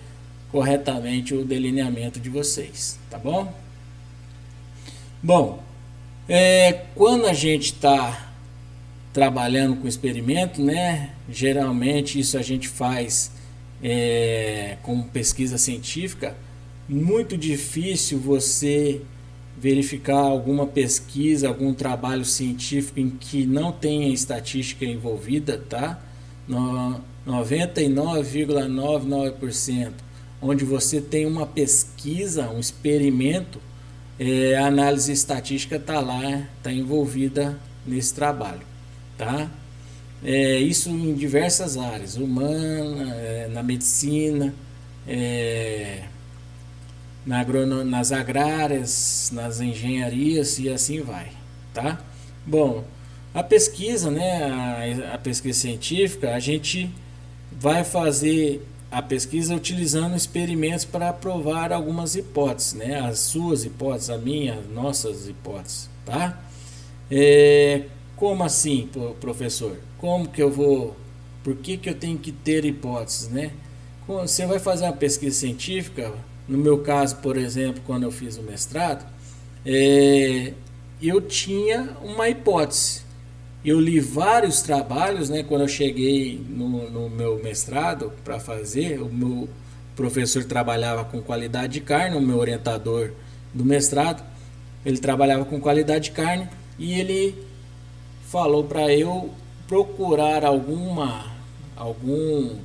corretamente o delineamento de vocês, tá bom? Bom, quando a gente está trabalhando com experimento, né? Geralmente isso a gente faz com pesquisa científica. Muito difícil você verificar alguma pesquisa, algum trabalho científico em que não tenha estatística envolvida, tá? 99,99% onde você tem uma pesquisa, um experimento, a análise estatística está lá, está envolvida nesse trabalho, tá? Isso em diversas áreas, humana, na medicina, nas agrárias, nas engenharias e assim vai, tá? Bom, a pesquisa, né, a pesquisa científica, a gente vai fazer a pesquisa utilizando experimentos para provar algumas hipóteses, né? As suas hipóteses, a minha, as nossas hipóteses, tá? Como assim, professor? Como que eu vou... Por que eu tenho que ter hipóteses, né? Você vai fazer uma pesquisa científica, no meu caso, por exemplo, quando eu fiz o mestrado, eu tinha uma hipótese. Eu li vários trabalhos, né? Quando eu cheguei no meu mestrado para fazer, o meu professor trabalhava com qualidade de carne, o meu orientador do mestrado, ele trabalhava com qualidade de carne e ele falou para eu procurar algum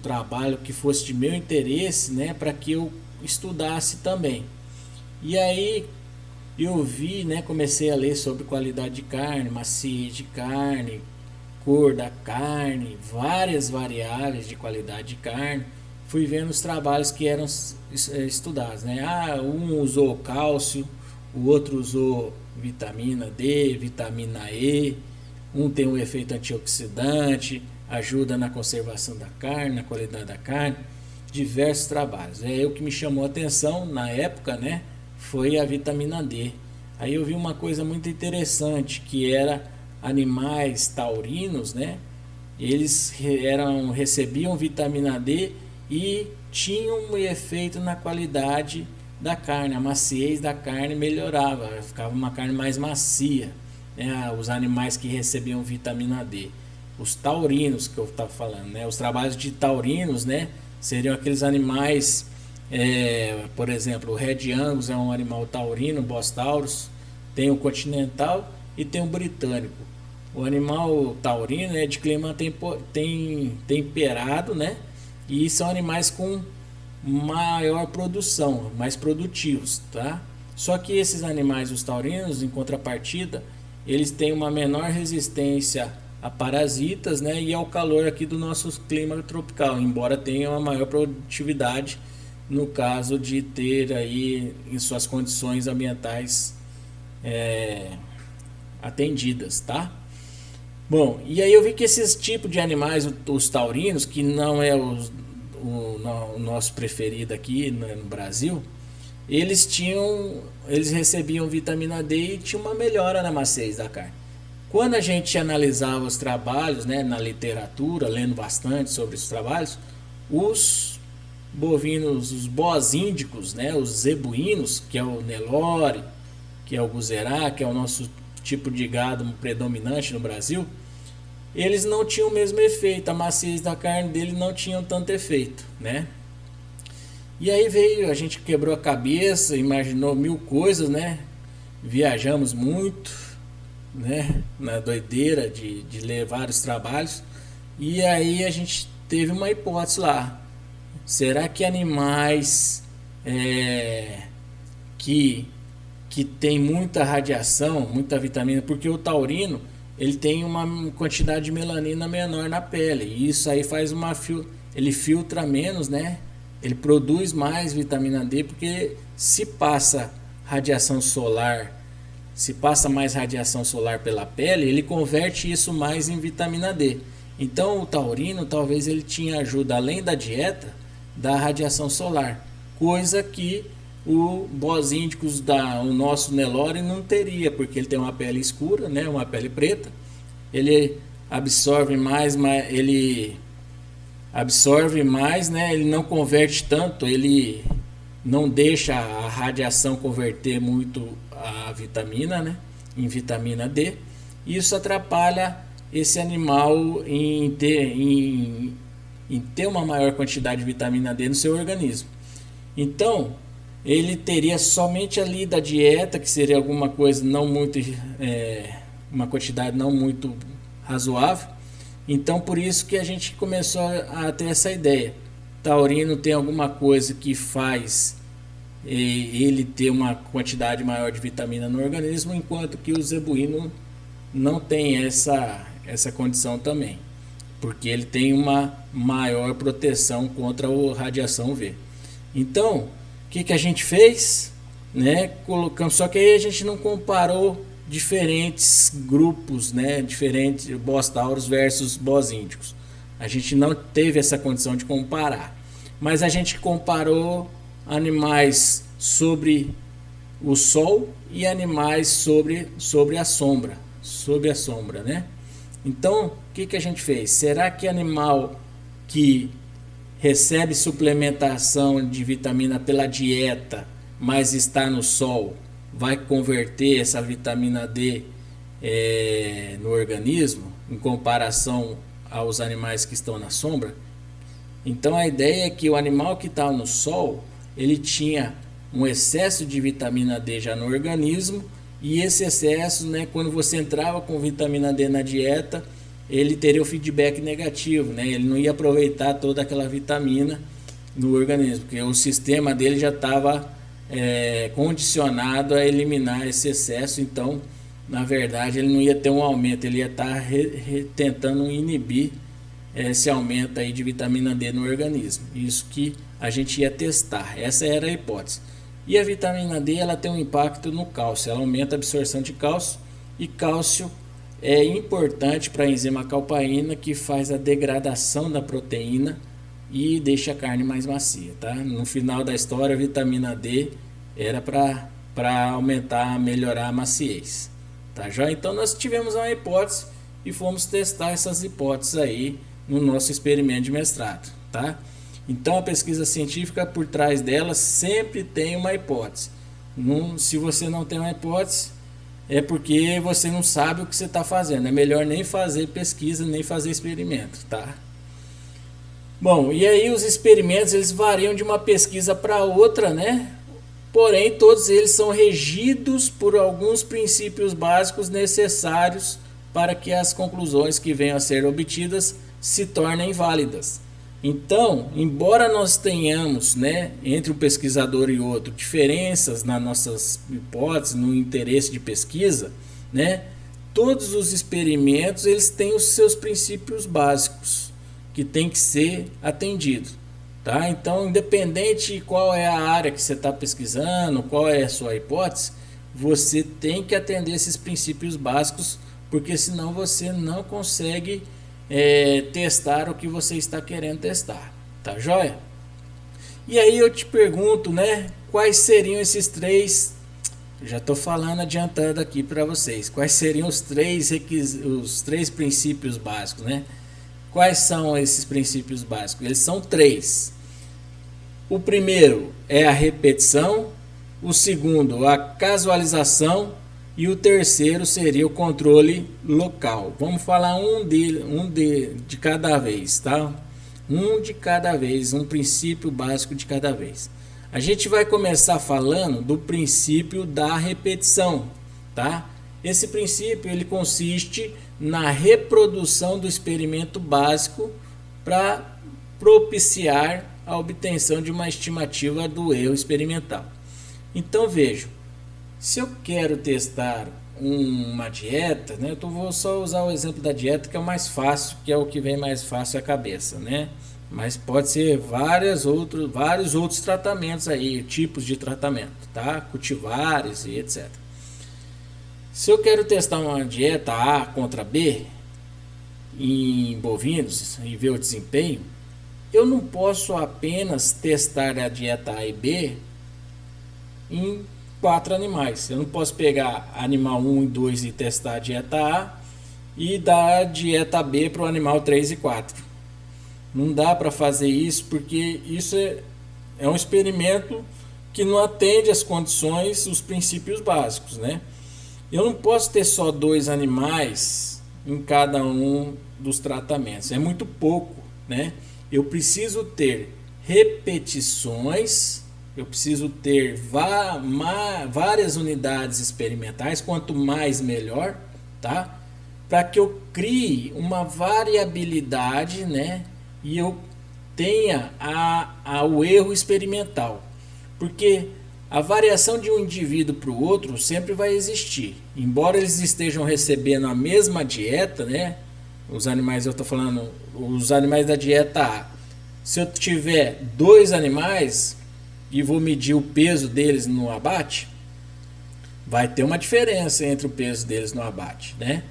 trabalho que fosse de meu interesse, né? Para que eu estudasse também. E aí eu vi, né, comecei a ler sobre qualidade de carne, maciez de carne, cor da carne, várias variáveis de qualidade de carne. Fui vendo os trabalhos que eram estudados, né? Um usou cálcio, o outro usou vitamina D, vitamina E, um tem um efeito antioxidante, ajuda na conservação da carne, na qualidade da carne, diversos trabalhos. O que me chamou a atenção na época, né, foi a vitamina D. Aí eu vi uma coisa muito interessante, que era animais taurinos, né? Eles recebiam vitamina D e tinham um efeito na qualidade da carne, a maciez da carne melhorava, ficava uma carne mais macia, né? Os animais que recebiam vitamina D, os taurinos que eu estava falando, né? Os trabalhos de taurinos, né, seriam aqueles animais... por exemplo, o Red Angus é um animal taurino, Bos taurus, tem o continental e tem o britânico. O animal taurino é de clima temperado, né? E são animais com maior produção, mais produtivos, tá? Só que esses animais, os taurinos, em contrapartida, eles têm uma menor resistência a parasitas, né? E ao calor aqui do nosso clima tropical, embora tenham uma maior produtividade no caso de ter aí em suas condições ambientais atendidas, tá? Bom, e aí eu vi que esses tipos de animais, os taurinos, que não é o nosso preferido aqui no Brasil, eles recebiam vitamina D e tinha uma melhora na maciez da carne. Quando a gente analisava os trabalhos, né, na literatura, lendo bastante sobre os trabalhos, os bovinos, os bosíndicos, né, os zebuínos, que é o Nelore, que é o Guzerá, que é o nosso tipo de gado predominante no Brasil, eles não tinham o mesmo efeito, a maciez da carne dele não tinha tanto efeito, né? E aí a gente quebrou a cabeça, imaginou mil coisas, né? Viajamos muito, né, na doideira de ler vários trabalhos, e aí a gente teve uma hipótese lá. Será que animais que tem muita radiação, muita vitamina, porque o taurino ele tem uma quantidade de melanina menor na pele, e isso aí faz ele filtra menos, né? Ele produz mais vitamina D, porque se passa mais radiação solar pela pele, ele converte isso mais em vitamina D. Então o taurino talvez ele tinha ajuda além da dieta da radiação solar, coisa que o bosíndicos o nosso Nelore não teria, porque ele tem uma pele escura, né, uma pele preta, ele absorve mais, né, ele não converte tanto, ele não deixa a radiação converter muito a vitamina, né, em vitamina D. Isso atrapalha esse animal em ter uma maior quantidade de vitamina D no seu organismo. Então ele teria somente ali da dieta, que seria alguma coisa não muito, uma quantidade não muito razoável. Então por isso que a gente começou a ter essa ideia. Taurino tem alguma coisa que faz ele ter uma quantidade maior de vitamina no organismo, enquanto que o zebuíno não tem essa condição também, porque ele tem uma maior proteção contra a radiação UV. Então o que a gente fez, né? Colocamos, só que aí a gente não comparou diferentes grupos, né? Diferentes Bos taurus versus bosíndicos. A gente não teve essa condição de comparar. mas a gente comparou animais sobre o sol e animais sobre a sombra, né? Então, o que a gente fez? Será que animal que recebe suplementação de vitamina pela dieta, mas está no sol, vai converter essa vitamina D no organismo, em comparação aos animais que estão na sombra? Então a ideia é que o animal que está no sol, ele tinha um excesso de vitamina D já no organismo, e esse excesso, né, quando você entrava com vitamina D na dieta, ele teria o feedback negativo, né? Ele não ia aproveitar toda aquela vitamina no organismo, porque o sistema dele já estava condicionado a eliminar esse excesso. Então, na verdade, ele não ia ter um aumento, ele ia estar tentando inibir esse aumento aí de vitamina D no organismo. Isso que a gente ia testar, essa era a hipótese. E a vitamina D, ela tem um impacto no cálcio, ela aumenta a absorção de cálcio, e cálcio é importante para a enzima calpaína, que faz a degradação da proteína e deixa a carne mais macia, tá? No final da história, a vitamina D era para aumentar, melhorar a maciez, tá joia? Então nós tivemos uma hipótese e fomos testar essas hipóteses aí no nosso experimento de mestrado, tá? Então a pesquisa científica, por trás dela, sempre tem uma hipótese. Se você não tem uma hipótese, é porque você não sabe o que você está fazendo. É melhor nem fazer pesquisa, nem fazer experimento, tá? Bom, e aí os experimentos, eles variam de uma pesquisa para outra, né? Porém, todos eles são regidos por alguns princípios básicos necessários para que as conclusões que venham a ser obtidas se tornem válidas. Então, embora nós tenhamos, né, entre um pesquisador e outro, diferenças nas nossas hipóteses, no interesse de pesquisa, né, todos os experimentos, eles têm os seus princípios básicos que tem que ser atendido, tá? Então, independente de qual é a área que você está pesquisando, qual é a sua hipótese, você tem que atender esses princípios básicos, porque senão você não consegue testar o que você está querendo testar, tá joia? E aí eu te pergunto, né, quais seriam esses três, já estou falando, adiantando aqui para vocês, quais seriam os três princípios básicos, né? Quais são esses princípios básicos? Eles são três. O primeiro é a repetição, o segundo a casualização, e o terceiro seria o controle local. Vamos falar de cada vez, tá? Um de cada vez, um princípio básico de cada vez. A gente vai começar falando do princípio da repetição, tá? Esse princípio, ele consiste na reprodução do experimento básico para propiciar a obtenção de uma estimativa do erro experimental. Então veja, se eu quero testar uma dieta, né, eu vou só usar o exemplo da dieta, que é o mais fácil, que é o que vem mais fácil à cabeça, né? Mas pode ser vários outros tratamentos aí, tipos de tratamento, tá? Cultivares e etc. Se eu quero testar uma dieta A contra B em bovinos e ver o desempenho, eu não posso apenas testar a dieta A e B em 4 animais. Eu não posso pegar animal 1 e 2 e testar a dieta A e dar a dieta B para o animal 3 e 4. Não dá para fazer isso, porque isso é um experimento que não atende às condições, os princípios básicos, né? Eu não posso ter só 2 animais em cada um dos tratamentos. É muito pouco, né? Eu preciso ter repetições, eu preciso ter várias unidades experimentais, quanto mais melhor, tá? Para que eu crie uma variabilidade, né? E eu tenha o erro experimental. Porque a variação de um indivíduo para o outro sempre vai existir. Embora eles estejam recebendo a mesma dieta, né? Os animais, eu estou falando, os animais da dieta A. Se eu tiver 2 animais e vou medir o peso deles no abate, vai ter uma diferença entre o peso deles no abate, né?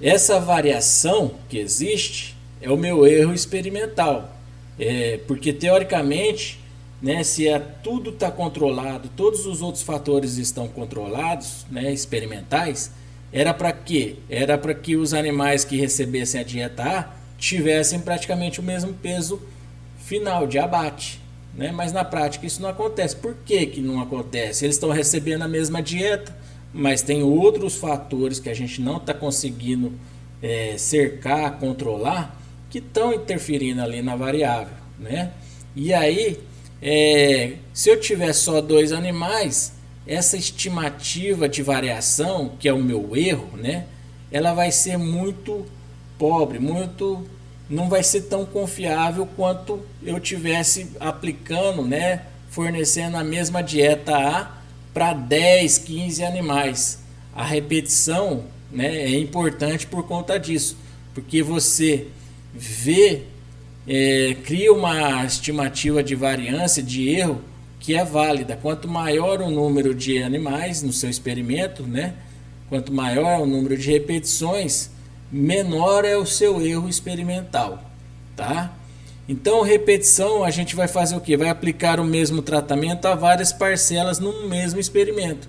Essa variação que existe é o meu erro experimental. Porque teoricamente, né, se tudo está controlado, todos os outros fatores estão controlados, né, experimentais, era para quê? Era para que os animais que recebessem a dieta A tivessem praticamente o mesmo peso final de abate, né? Mas na prática isso não acontece. Por que que não acontece? Eles estão recebendo a mesma dieta, mas tem outros fatores que a gente não está conseguindo cercar, controlar, que estão interferindo ali na variável, né? E aí, se eu tiver só 2 animais, essa estimativa de variação, que é o meu erro, né? Ela vai ser muito pobre, não vai ser tão confiável quanto eu tivesse aplicando, né? Fornecendo a mesma dieta A para 10, 15 animais. A repetição, né, é importante por conta disso, porque você cria uma estimativa de variância, de erro, que é válida. Quanto maior o número de animais no seu experimento, né, quanto maior o número de repetições, menor é o seu erro experimental, tá? Então, repetição, a gente vai fazer o que? Vai aplicar o mesmo tratamento a várias parcelas no mesmo experimento.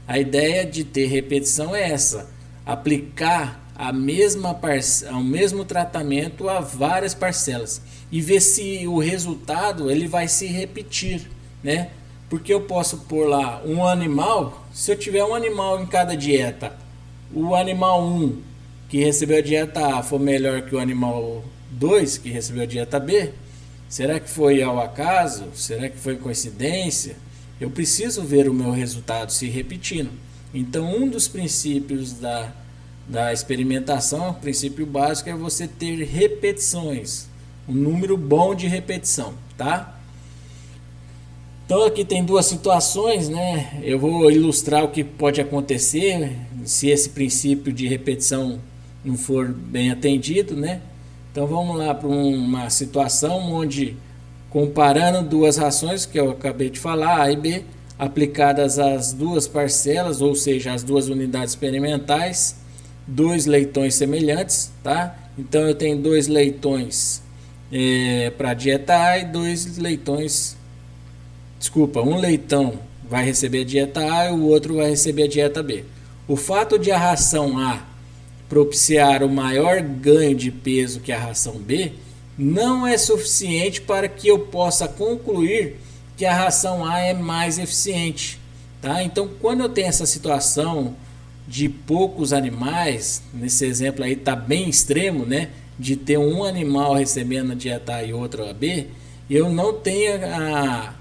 A ideia de ter repetição é essa: aplicar o mesmo tratamento a várias parcelas e ver se o resultado ele vai se repetir, né? Porque eu posso pôr lá um animal, se eu tiver um animal em cada dieta, o animal 1 que recebeu a dieta A for melhor que o animal 2 que recebeu a dieta B, será que foi ao acaso? Será que foi coincidência? Eu preciso ver o meu resultado se repetindo. Então, um dos princípios da experimentação, o princípio básico, é você ter repetições, um número bom de repetição, tá? Então aqui tem 2 situações, né? Eu vou ilustrar o que pode acontecer se esse princípio de repetição não for bem atendido, né? Então vamos lá para uma situação onde, comparando 2 rações que eu acabei de falar, A e B, aplicadas às 2 parcelas, ou seja, as 2 unidades experimentais, 2 leitões semelhantes, tá? Então eu tenho 2 leitões para a dieta A e 2 leitões, um leitão vai receber a dieta A e o outro vai receber a dieta B. O fato de a ração A propiciar o maior ganho de peso que a ração B não é suficiente para que eu possa concluir que a ração A é mais eficiente, tá? Então, quando eu tenho essa situação de poucos animais, nesse exemplo aí está bem extremo, né? De ter um animal recebendo a dieta A e outro a B, eu não tenho a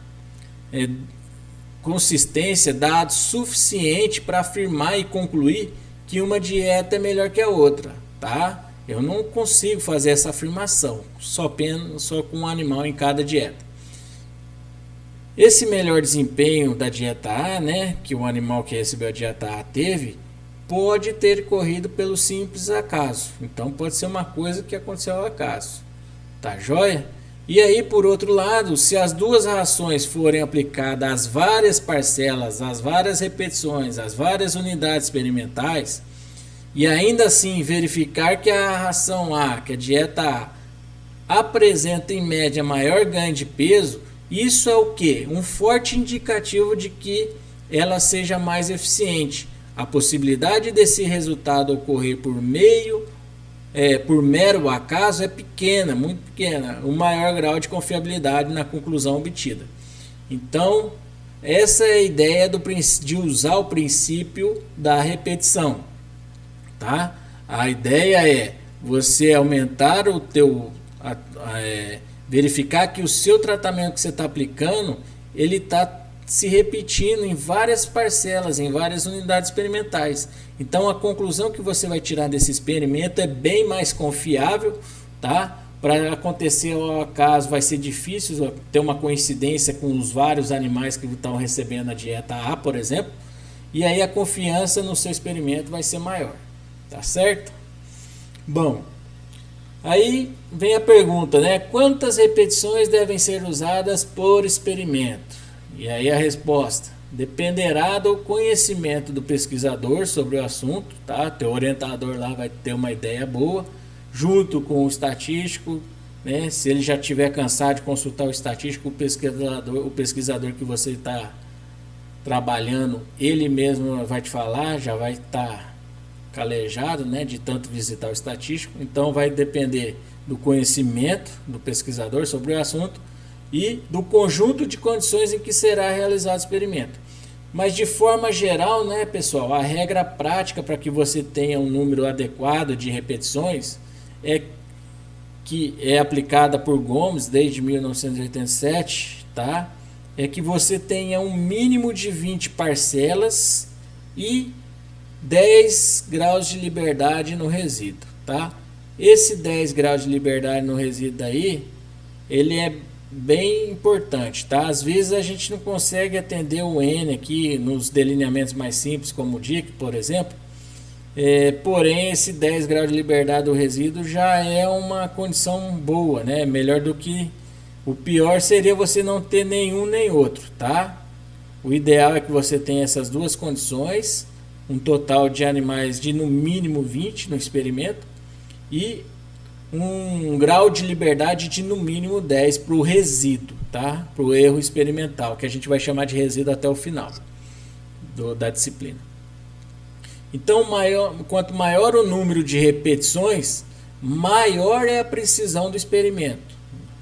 consistência, dados suficiente para afirmar e concluir que uma dieta é melhor que a outra, tá? Eu não consigo fazer essa afirmação, só com um animal em cada dieta. Esse melhor desempenho da dieta A, né, que o animal que recebeu a dieta A teve, pode ter corrido pelo simples acaso. Então pode ser uma coisa que aconteceu ao acaso, tá joia? E aí, por outro lado, se as 2 rações forem aplicadas às várias parcelas, às várias repetições, às várias unidades experimentais, e ainda assim verificar que a ração A, que a dieta A, apresenta em média maior ganho de peso, isso é o que? Um forte indicativo de que ela seja mais eficiente. A possibilidade desse resultado ocorrer por mero acaso é pequena, muito pequena, o maior grau de confiabilidade na conclusão obtida. Então, essa é a ideia de usar o princípio da repetição, tá? A ideia é você aumentar verificar que o seu tratamento que você está aplicando, ele está se repetindo em várias parcelas, em várias unidades experimentais. Então a conclusão que você vai tirar desse experimento é bem mais confiável, tá? Para acontecer ao acaso vai ser difícil ter uma coincidência com os vários animais que estão recebendo a dieta A, por exemplo, e aí a confiança no seu experimento vai ser maior, tá certo? Bom, aí vem a pergunta, né? Quantas repetições devem ser usadas por experimento? E aí a resposta dependerá do conhecimento do pesquisador sobre o assunto, tá? Teu orientador lá vai ter uma ideia boa, junto com o estatístico, né? Se ele já tiver cansado de consultar o estatístico, o pesquisador que você está trabalhando, ele mesmo vai te falar, já vai estar calejado, né, de tanto visitar o estatístico. Então vai depender do conhecimento do pesquisador sobre o assunto e do conjunto de condições em que será realizado o experimento. Mas de forma geral, né, pessoal, a regra prática para que você tenha um número adequado de repetições que é aplicada por Gomes desde 1987, tá? É que você tenha um mínimo de 20 parcelas e 10 graus de liberdade no resíduo, tá? Esse 10 graus de liberdade no resíduo aí, ele é bem importante, tá? Às vezes a gente não consegue atender o N aqui nos delineamentos mais simples, como o DIC, por exemplo. Porém, esse 10 graus de liberdade do resíduo já é uma condição boa, né? Melhor do que... O pior seria você não ter nenhum nem outro, tá? O ideal é que você tenha essas duas condições, um total de animais de no mínimo 20 no experimento e um grau de liberdade de no mínimo 10 para o resíduo, tá? Para o erro experimental, que a gente vai chamar de resíduo até o final da disciplina. Então, quanto maior o número de repetições, maior é a precisão do experimento.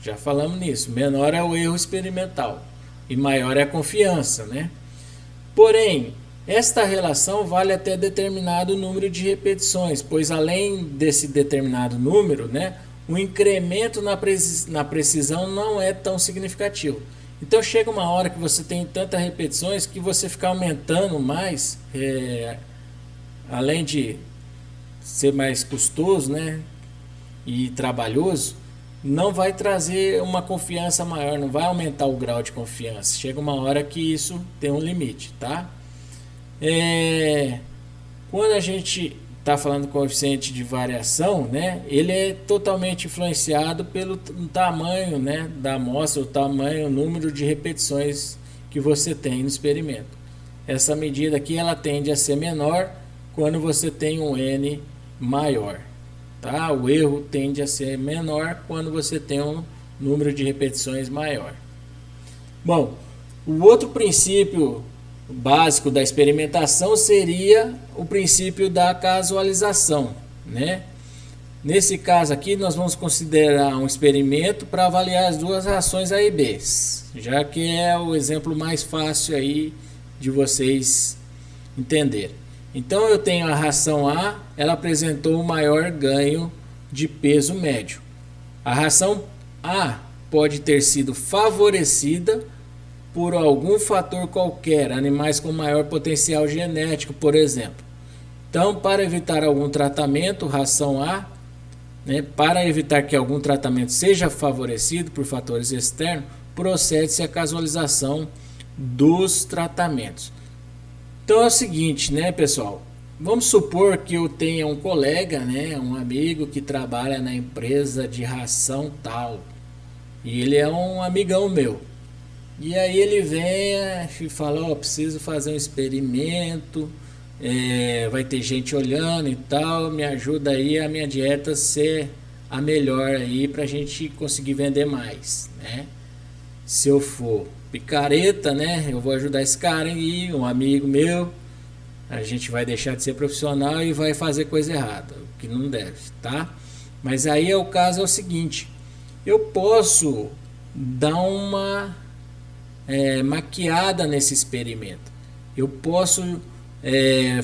Já falamos nisso. Menor é o erro experimental e maior é a confiança, né? Porém, esta relação vale até determinado número de repetições, pois além desse determinado número, né, o incremento na precisão não é tão significativo. Então chega uma hora que você tem tantas repetições que você ficar aumentando mais, além de ser mais custoso, né, e trabalhoso, não vai trazer uma confiança maior, não vai aumentar o grau de confiança. Chega uma hora que isso tem um limite, tá? Quando a gente está falando do coeficiente de variação, né, ele é totalmente influenciado pelo tamanho, né, da amostra, o tamanho, o número de repetições que você tem no experimento. Essa medida aqui ela tende a ser menor quando você tem um N maior. Tá? O erro tende a ser menor quando você tem um número de repetições maior. Bom, o outro princípio básico da experimentação seria o princípio da casualização, né? Nesse caso aqui nós vamos considerar um experimento para avaliar as duas rações A e B, já que é o exemplo mais fácil aí de vocês entenderem. Então eu tenho a ração A, ela apresentou o maior ganho de peso médio. A ração A pode ter sido favorecida por algum fator qualquer, animais com maior potencial genético, por exemplo. Então, para evitar algum tratamento, ração A, né, para evitar que algum tratamento seja favorecido por fatores externos, procede-se a casualização dos tratamentos. Então é o seguinte, né, pessoal? Vamos supor que eu tenha um colega, né, um amigo que trabalha na empresa de ração tal. E ele é um amigão meu. E aí ele vem e fala, ó, preciso fazer um experimento, vai ter gente olhando e tal, me ajuda aí a minha dieta ser a melhor aí pra gente conseguir vender mais, né? Se eu for picareta, né, eu vou ajudar esse cara aí, um amigo meu, a gente vai deixar de ser profissional e vai fazer coisa errada, o que não deve, tá? Mas aí o caso é o seguinte, eu posso dar uma maquiada nesse experimento, eu posso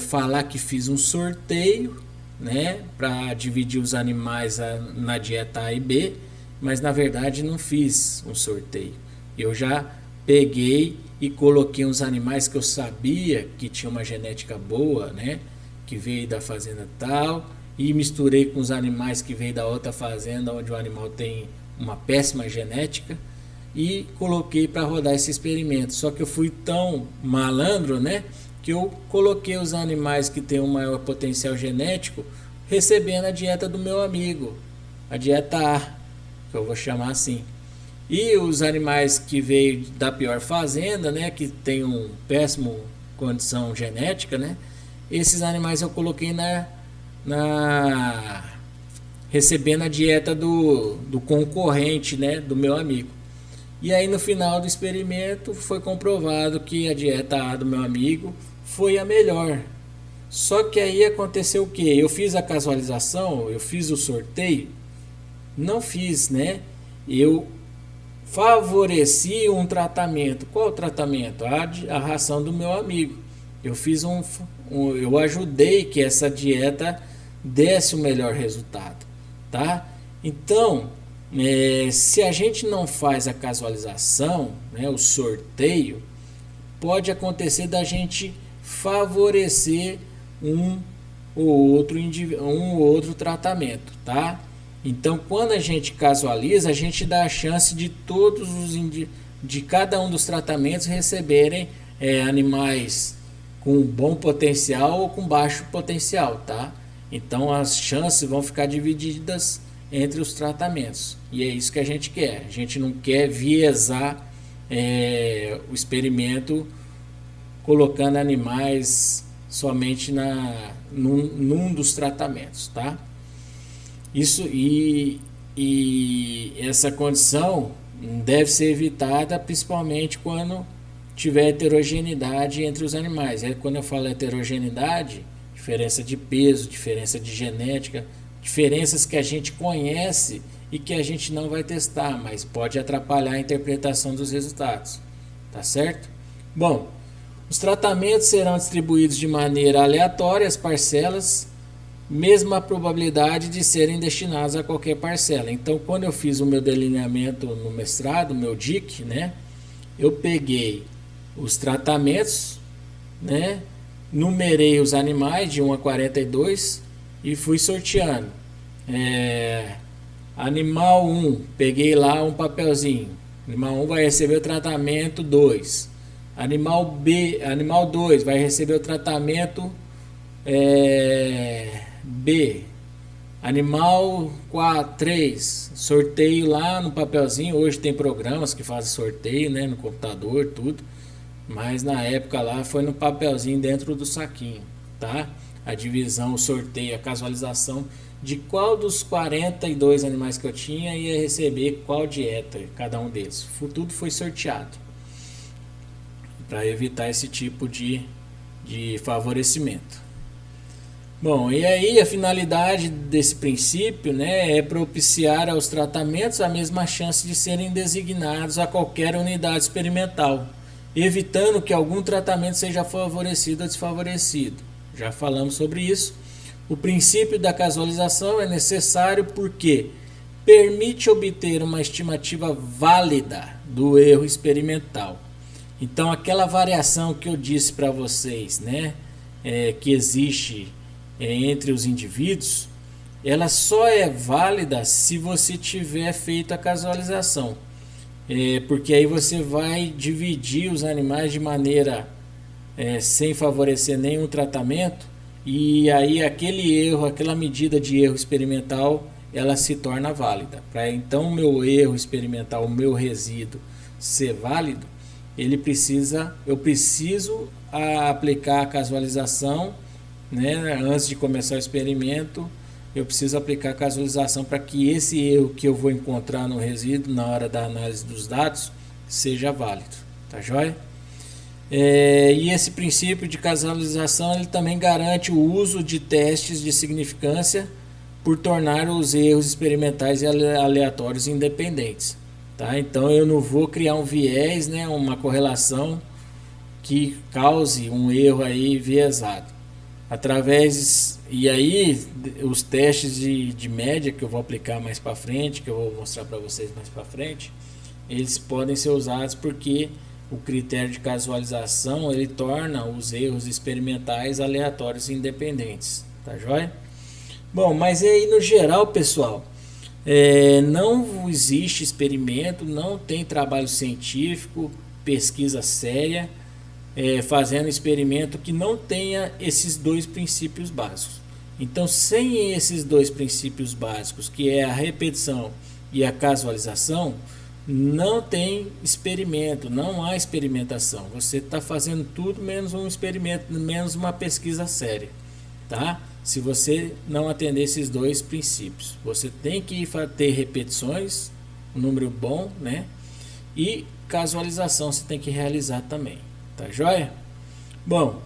falar que fiz um sorteio, né, para dividir os animais na dieta A e B, mas na verdade não fiz um sorteio, eu já peguei e coloquei uns animais que eu sabia que tinha uma genética boa, né, que veio da fazenda tal, e misturei com os animais que veio da outra fazenda onde o animal tem uma péssima genética e coloquei para rodar esse experimento. Só que eu fui tão malandro, né, que eu coloquei os animais que têm um maior potencial genético recebendo a dieta do meu amigo, a dieta A, que eu vou chamar assim. E os animais que veio da pior fazenda, né, que tem um péssimo condição genética, né, esses animais eu coloquei na recebendo a dieta do concorrente, né, do meu amigo. E aí no final do experimento foi comprovado que a dieta A do meu amigo foi a melhor. Só que aí aconteceu o que? Eu fiz a casualização, eu fiz o sorteio? Não fiz, né? Eu favoreci um tratamento. Qual o tratamento? A ração do meu amigo. Eu fiz eu ajudei que essa dieta desse o melhor resultado, tá? Então, se a gente não faz a casualização, né, o sorteio, pode acontecer da gente favorecer um ou outro tratamento, tá? Então, quando a gente casualiza, a gente dá a chance de de cada um dos tratamentos receberem animais com bom potencial ou com baixo potencial, tá? Então, as chances vão ficar divididas entre os tratamentos. E é isso que a gente quer. A gente não quer viesar o experimento colocando animais somente num dos tratamentos, tá? Isso e essa condição deve ser evitada principalmente quando tiver heterogeneidade entre os animais. Quando eu falo heterogeneidade, diferença de peso, diferença de genética, diferenças que a gente conhece e que a gente não vai testar, mas pode atrapalhar a interpretação dos resultados, tá certo? Bom, os tratamentos serão distribuídos de maneira aleatória às parcelas, mesma probabilidade de serem destinados a qualquer parcela. Então, quando eu fiz o meu delineamento no mestrado, meu DIC, né, eu peguei os tratamentos, né, numerei os animais de 1 a 42 e fui sorteando. Animal 1, peguei lá um papelzinho. Animal 1 vai receber o tratamento 2. Animal 2 vai receber o tratamento B. Animal 3, sorteio lá no papelzinho. Hoje tem programas que fazem sorteio, né, no computador, tudo. Mas na época lá foi no papelzinho dentro do saquinho, tá? A divisão, o sorteio, a casualização de qual dos 42 animais que eu tinha ia receber qual dieta, cada um deles. Tudo foi sorteado para evitar esse tipo de favorecimento. Bom, e aí a finalidade desse princípio, né, é propiciar aos tratamentos a mesma chance de serem designados a qualquer unidade experimental, evitando que algum tratamento seja favorecido ou desfavorecido. Já falamos sobre isso. O princípio da casualização é necessário porque permite obter uma estimativa válida do erro experimental. Então, aquela variação que eu disse para vocês, né, que existe entre os indivíduos, ela só é válida se você tiver feito a casualização. Porque aí você vai dividir os animais de maneira sem favorecer nenhum tratamento, e aí aquele erro, aquela medida de erro experimental, ela se torna válida. Para então o meu erro experimental, o meu resíduo ser válido, eu preciso aplicar a casualização, né? Antes de começar o experimento, eu preciso aplicar a casualização para que esse erro que eu vou encontrar no resíduo na hora da análise dos dados seja válido, tá joia? E esse princípio de casualização ele também garante o uso de testes de significância por tornar os erros experimentais e aleatórios independentes, tá? Então eu não vou criar um viés, né, uma correlação que cause um erro aí viesado. E aí os testes de média que eu vou aplicar mais para frente, que eu vou mostrar para vocês mais para frente, eles podem ser usados porque o critério de casualização ele torna os erros experimentais aleatórios e independentes, tá joia? Bom, mas aí no geral, pessoal, não existe experimento, não tem trabalho científico, pesquisa séria, fazendo experimento que não tenha esses dois princípios básicos. Então, sem esses dois princípios básicos, que é a repetição e a casualização, não tem experimento, não há experimentação. Você está fazendo tudo menos um experimento, menos uma pesquisa séria. tá? Se você não atender esses dois princípios, você tem que ter repetições, um número bom, né? E casualização você tem que realizar também, tá joia? Bom,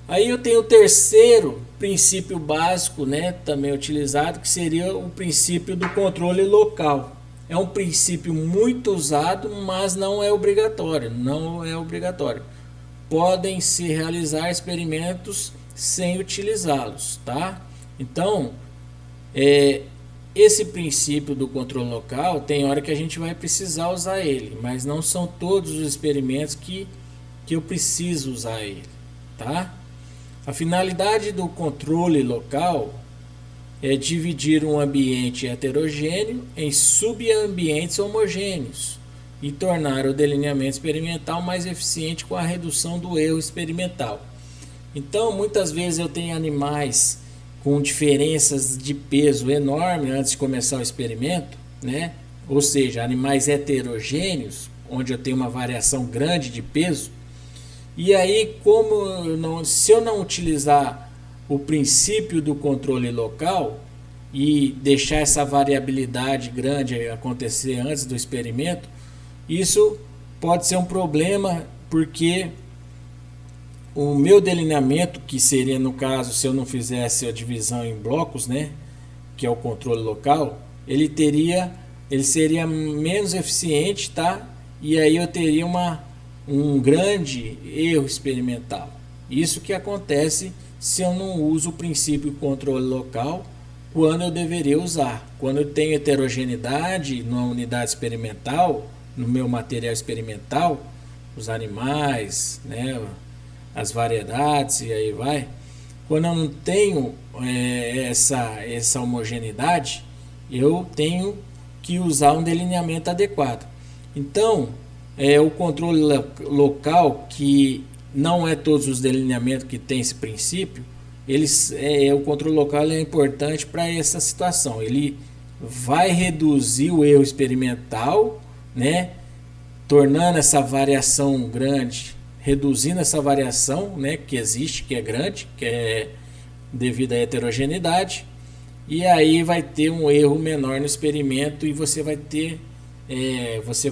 aí eu tenho o terceiro princípio básico, né, também utilizado, que seria o princípio do controle local. É um princípio muito usado, mas não é obrigatório, Podem se realizar experimentos sem utilizá-los, tá? Então, esse princípio do controle local, tem hora que a gente vai precisar usar ele, mas não são todos os experimentos que eu preciso usar ele, tá? A finalidade do controle local é dividir um ambiente heterogêneo em subambientes homogêneos e tornar o delineamento experimental mais eficiente com a redução do erro experimental. Então, muitas vezes eu tenho animais com diferenças de peso enorme antes de começar o experimento, né? Ou seja, animais heterogêneos, onde eu tenho uma variação grande de peso. E aí, se eu não utilizar o princípio do controle local e deixar essa variabilidade grande acontecer antes do experimento, isso pode ser um problema, porque o meu delineamento, que seria no caso se eu não fizesse a divisão em blocos, né, que é o controle local, ele seria menos eficiente, tá? E aí eu teria um grande erro experimental. Isso que acontece se eu não uso o princípio controle local quando eu deveria usar. Quando eu tenho heterogeneidade na unidade experimental, no meu material experimental, os animais, né, as variedades e aí vai. Quando eu não tenho essa homogeneidade, eu tenho que usar um delineamento adequado. Então, o controle local, que não é todos os delineamentos que tem esse princípio, o controle local é importante para essa situação. Ele vai reduzir o erro experimental, né, tornando essa variação grande, reduzindo essa variação, né, que existe, que é grande, que é devido à heterogeneidade, e aí vai ter um erro menor no experimento e você vai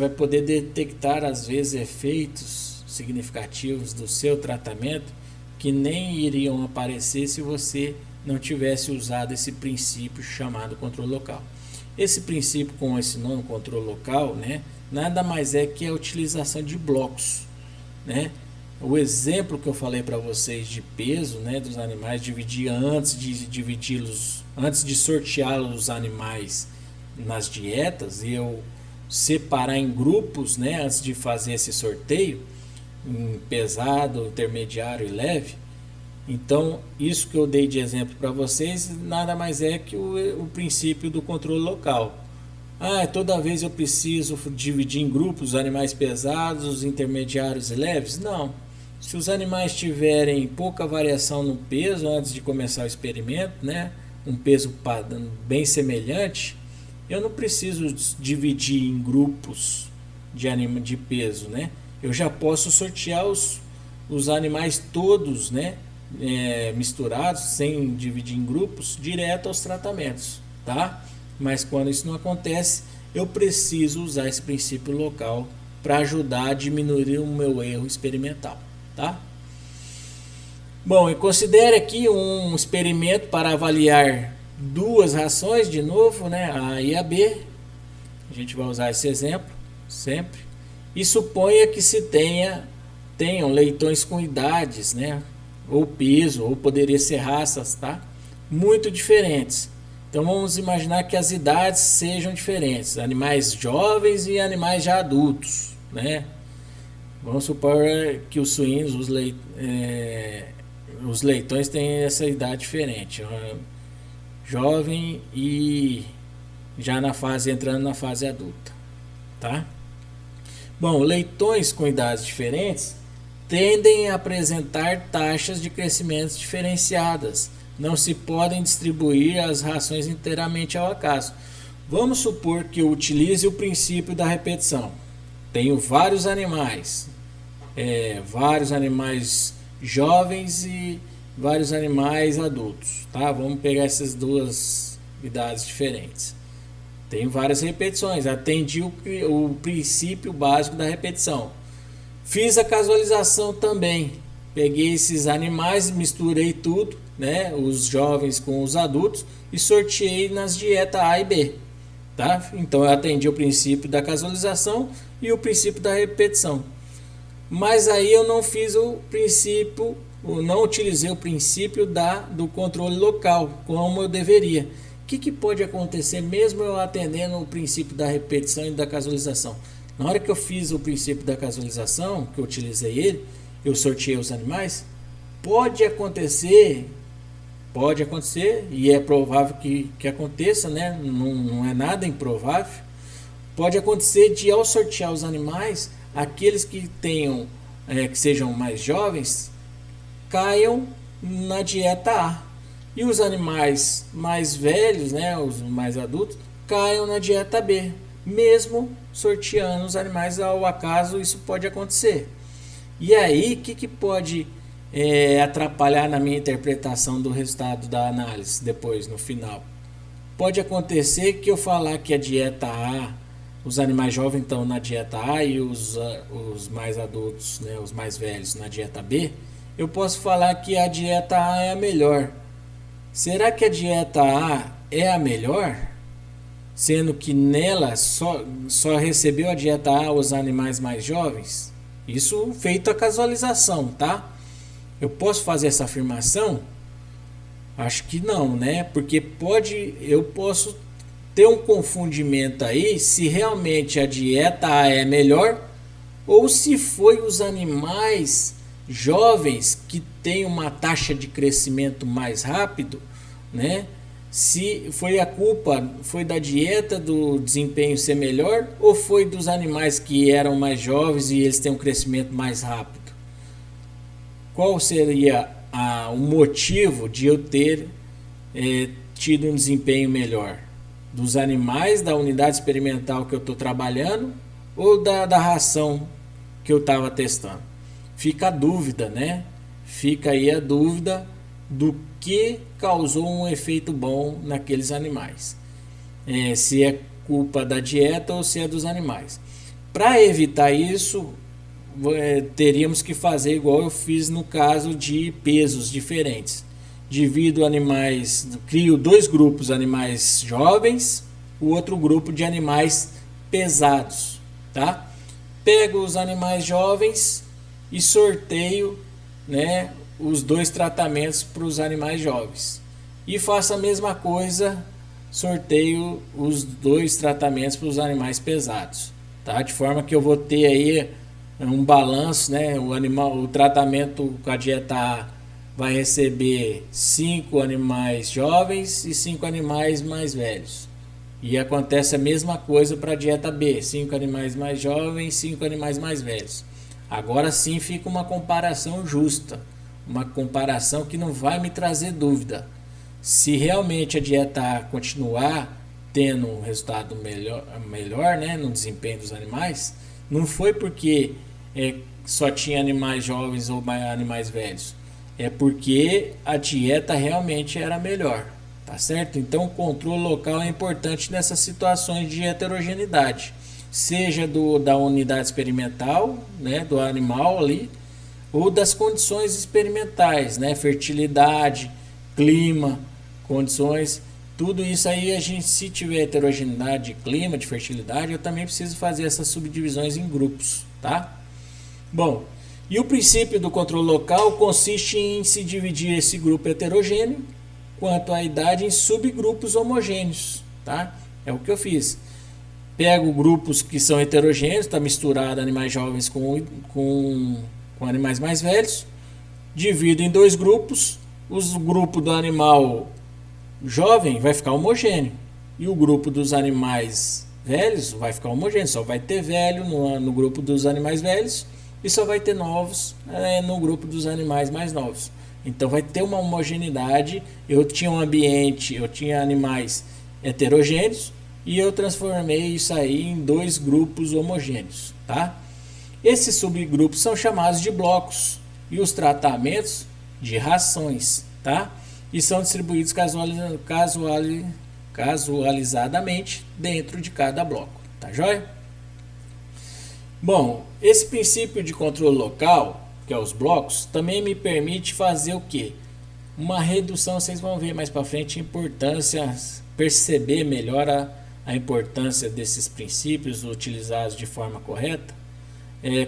poder detectar às vezes efeitos significativos do seu tratamento que nem iriam aparecer se você não tivesse usado esse princípio chamado controle local. Esse princípio, com esse nome, controle local, né, nada mais é que a utilização de blocos, né? O exemplo que eu falei para vocês de peso, né, dos animais, antes de sorteá-los os animais nas dietas, e eu separar em grupos, né, antes de fazer esse sorteio, em pesado, intermediário e leve. Então, isso que eu dei de exemplo para vocês nada mais é que o princípio do controle local. Toda vez eu preciso dividir em grupos os animais pesados, os intermediários e leves? Não. Se os animais tiverem pouca variação no peso antes de começar o experimento, né, um peso bem semelhante, eu não preciso dividir em grupos de peso, né? Eu já posso sortear os animais todos, né, misturados, sem dividir em grupos, direto aos tratamentos, tá? Mas quando isso não acontece, eu preciso usar esse princípio local para ajudar a diminuir o meu erro experimental, tá? Bom, e considere aqui um experimento para avaliar duas rações, de novo, né, A e a B. A gente vai usar esse exemplo sempre. E suponha que tenham leitões com idades, né, ou peso, ou poderia ser raças, tá, muito diferentes. Então vamos imaginar que as idades sejam diferentes, animais jovens e animais já adultos, né? Vamos supor que os suínos, os leitões têm essa idade diferente, jovem e já entrando na fase adulta, tá? Bom, leitões com idades diferentes tendem a apresentar taxas de crescimento diferenciadas. Não se podem distribuir as rações inteiramente ao acaso. Vamos supor que eu utilize o princípio da repetição. Tenho vários animais jovens vários animais adultos, tá? Vamos pegar essas duas idades diferentes. Tem várias repetições, atendi o princípio básico da repetição. Fiz a casualização também, peguei esses animais, misturei tudo, né, os jovens com os adultos e sorteei nas dietas A e B, tá? Então eu atendi o princípio da casualização e o princípio da repetição. Mas aí eu não fiz o princípio, não utilizei o princípio do controle local, como eu deveria. O que pode acontecer mesmo eu atendendo o princípio da repetição e da casualização? Na hora que eu fiz o princípio da casualização, que eu utilizei ele, eu sorteei os animais, pode acontecer, e é provável que aconteça, né? Não é nada improvável. Pode acontecer de, ao sortear os animais, aqueles que tenham, que sejam mais jovens, caiam na dieta A. E os animais mais velhos, né, os mais adultos, caiam na dieta B. Mesmo sorteando os animais ao acaso, isso pode acontecer. E aí, o que pode atrapalhar na minha interpretação do resultado da análise depois, no final? Pode acontecer que eu falar que a dieta A, os animais jovens estão na dieta A e os mais adultos, né, os mais velhos, na dieta B, eu posso falar que a dieta A é a melhor. Será que a dieta A é a melhor? Sendo que nela só recebeu a dieta A os animais mais jovens? Isso feito a casualização, tá? Eu posso fazer essa afirmação? Acho que não, né? Porque eu posso ter um confundimento aí se realmente a dieta A é melhor ou se foi os animais jovens que têm uma taxa de crescimento mais rápido, né? Se foi a culpa, foi da dieta do desempenho ser melhor ou foi dos animais que eram mais jovens e eles têm um crescimento mais rápido? Qual seria o motivo de eu ter tido um desempenho melhor? Dos animais da unidade experimental que eu estou trabalhando ou da ração que eu estava testando? Fica a dúvida, né? Fica aí a dúvida do que causou um efeito bom naqueles animais. Se é culpa da dieta ou se é dos animais. Para evitar isso, teríamos que fazer igual eu fiz no caso de pesos diferentes. Divido animais, crio dois grupos, animais jovens, o outro grupo de animais pesados, tá? Pego os animais jovens e sorteio, né, os dois tratamentos para os animais jovens. E faço a mesma coisa, sorteio os dois tratamentos para os animais pesados, tá? De forma que eu vou ter aí um balanço, né? O tratamento com a dieta A vai receber 5 animais jovens e 5 animais mais velhos. E acontece a mesma coisa para a dieta B, 5 animais mais jovens, 5 animais mais velhos. Agora sim fica uma comparação justa, uma comparação que não vai me trazer dúvida. Se realmente a dieta A continuar tendo um resultado melhor, né, no desempenho dos animais, não foi porque só tinha animais jovens ou animais velhos. É porque a dieta realmente era melhor, tá certo? Então o controle local é importante nessas situações de heterogeneidade, seja da unidade experimental, né, do animal ali, ou das condições experimentais, né, fertilidade, clima, condições, tudo isso aí a gente, se tiver heterogeneidade de clima, de fertilidade, eu também preciso fazer essas subdivisões em grupos, tá? Bom, e o princípio do controle local consiste em se dividir esse grupo heterogêneo quanto à idade em subgrupos homogêneos, tá? É o que eu fiz. Pego grupos que são heterogêneos, está misturado animais jovens com animais mais velhos, divido em dois grupos, o grupo do animal jovem vai ficar homogêneo e o grupo dos animais velhos vai ficar homogêneo, só vai ter velho no grupo dos animais velhos e só vai ter novos no grupo dos animais mais novos. Então vai ter uma homogeneidade. Eu tinha um ambiente, eu tinha animais heterogêneos e eu transformei isso aí em dois grupos homogêneos, tá? Esses subgrupos são chamados de blocos e os tratamentos de rações, tá? E são distribuídos casualizadamente dentro de cada bloco, tá joia? Bom, esse princípio de controle local, que é os blocos, também me permite fazer o que? Uma redução, vocês vão ver mais para frente a importância, perceber melhor a importância desses princípios utilizados de forma correta,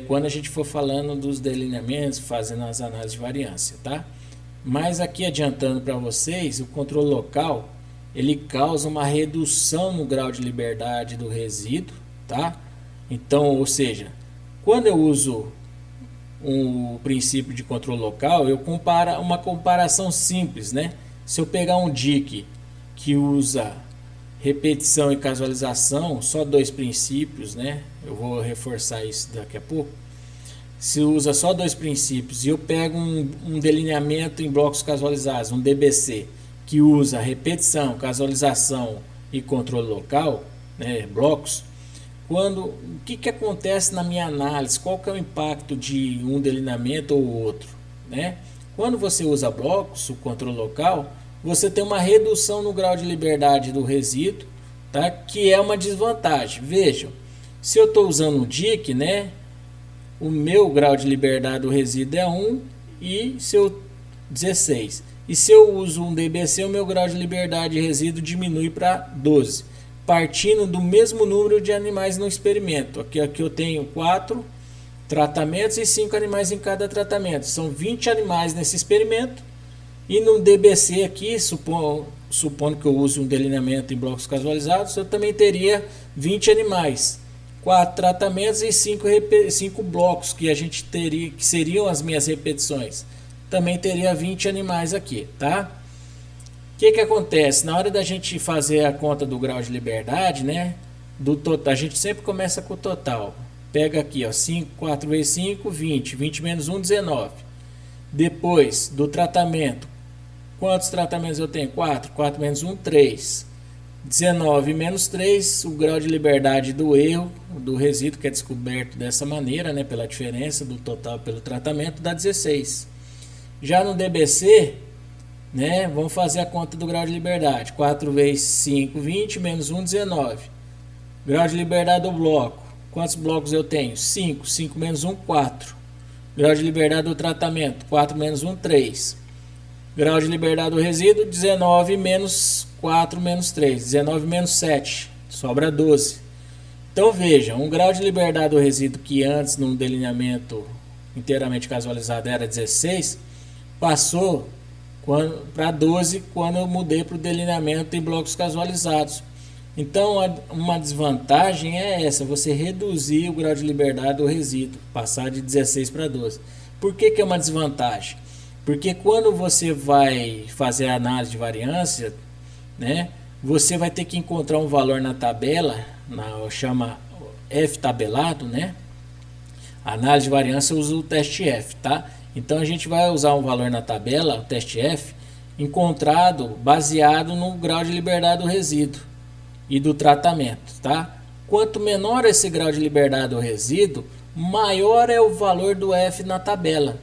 quando a gente for falando dos delineamentos, fazendo as análises de variância, tá? Mas aqui adiantando para vocês, o controle local, ele causa uma redução no grau de liberdade do resíduo, tá? Então, ou seja, quando eu uso o princípio de controle local, eu comparo uma comparação simples, né? Se eu pegar um DIC que usa repetição e casualização, só dois princípios, né? Eu vou reforçar isso daqui a pouco. Se usa só dois princípios e eu pego um delineamento em blocos casualizados, um DBC, que usa repetição, casualização e controle local, né, blocos, o que acontece na minha análise? Qual que é o impacto de um delineamento ou outro, né? Quando você usa blocos, o controle local, você tem uma redução no grau de liberdade do resíduo, tá? Que é uma desvantagem. Vejam, se eu estou usando um DIC, né, o meu grau de liberdade do resíduo é 1 e 16. E se eu uso um DBC, o meu grau de liberdade de resíduo diminui para 12. Partindo do mesmo número de animais no experimento. Aqui eu tenho 4 tratamentos e 5 animais em cada tratamento. São 20 animais nesse experimento. E no DBC aqui, supondo que eu use um delineamento em blocos casualizados, eu também teria 20 animais. 4 tratamentos e 5 blocos que a gente teria, que seriam as minhas repetições. Também teria 20 animais aqui, tá? O que acontece? Na hora da gente fazer a conta do grau de liberdade, né? Do total, a gente sempre começa com o total. Pega aqui, ó, 5, 4 vezes 5, 20. 20 menos 1, 19. Depois do tratamento, quantos tratamentos eu tenho? 4. 4 menos 1, 3. 19 menos 3, o grau de liberdade do erro, do resíduo que é descoberto dessa maneira, né, pela diferença do total pelo tratamento, dá 16. Já no DBC, né, vamos fazer a conta do grau de liberdade. 4 vezes 5, 20, menos 1, 19. Grau de liberdade do bloco. Quantos blocos eu tenho? 5. 5 menos 1, 4. Grau de liberdade do tratamento. 4 menos 1, 3. Grau de liberdade do resíduo. 19 menos 4 menos 3. 19 menos 7. Sobra 12. Então veja, um grau de liberdade do resíduo que antes, num delineamento inteiramente casualizado, era 16, passou para 12 quando eu mudei para o delineamento em blocos casualizados. Então uma desvantagem é essa, você reduzir o grau de liberdade do resíduo, passar de 16 para 12. Por que é uma desvantagem? Porque quando você vai fazer a análise de variância, né, você vai ter que encontrar um valor na tabela, chama F tabelado, né? A análise de variância usa o teste F, tá? Então a gente vai usar um valor na tabela, o teste F, encontrado baseado no grau de liberdade do resíduo e do tratamento, tá? Quanto menor esse grau de liberdade do resíduo, maior é o valor do F na tabela.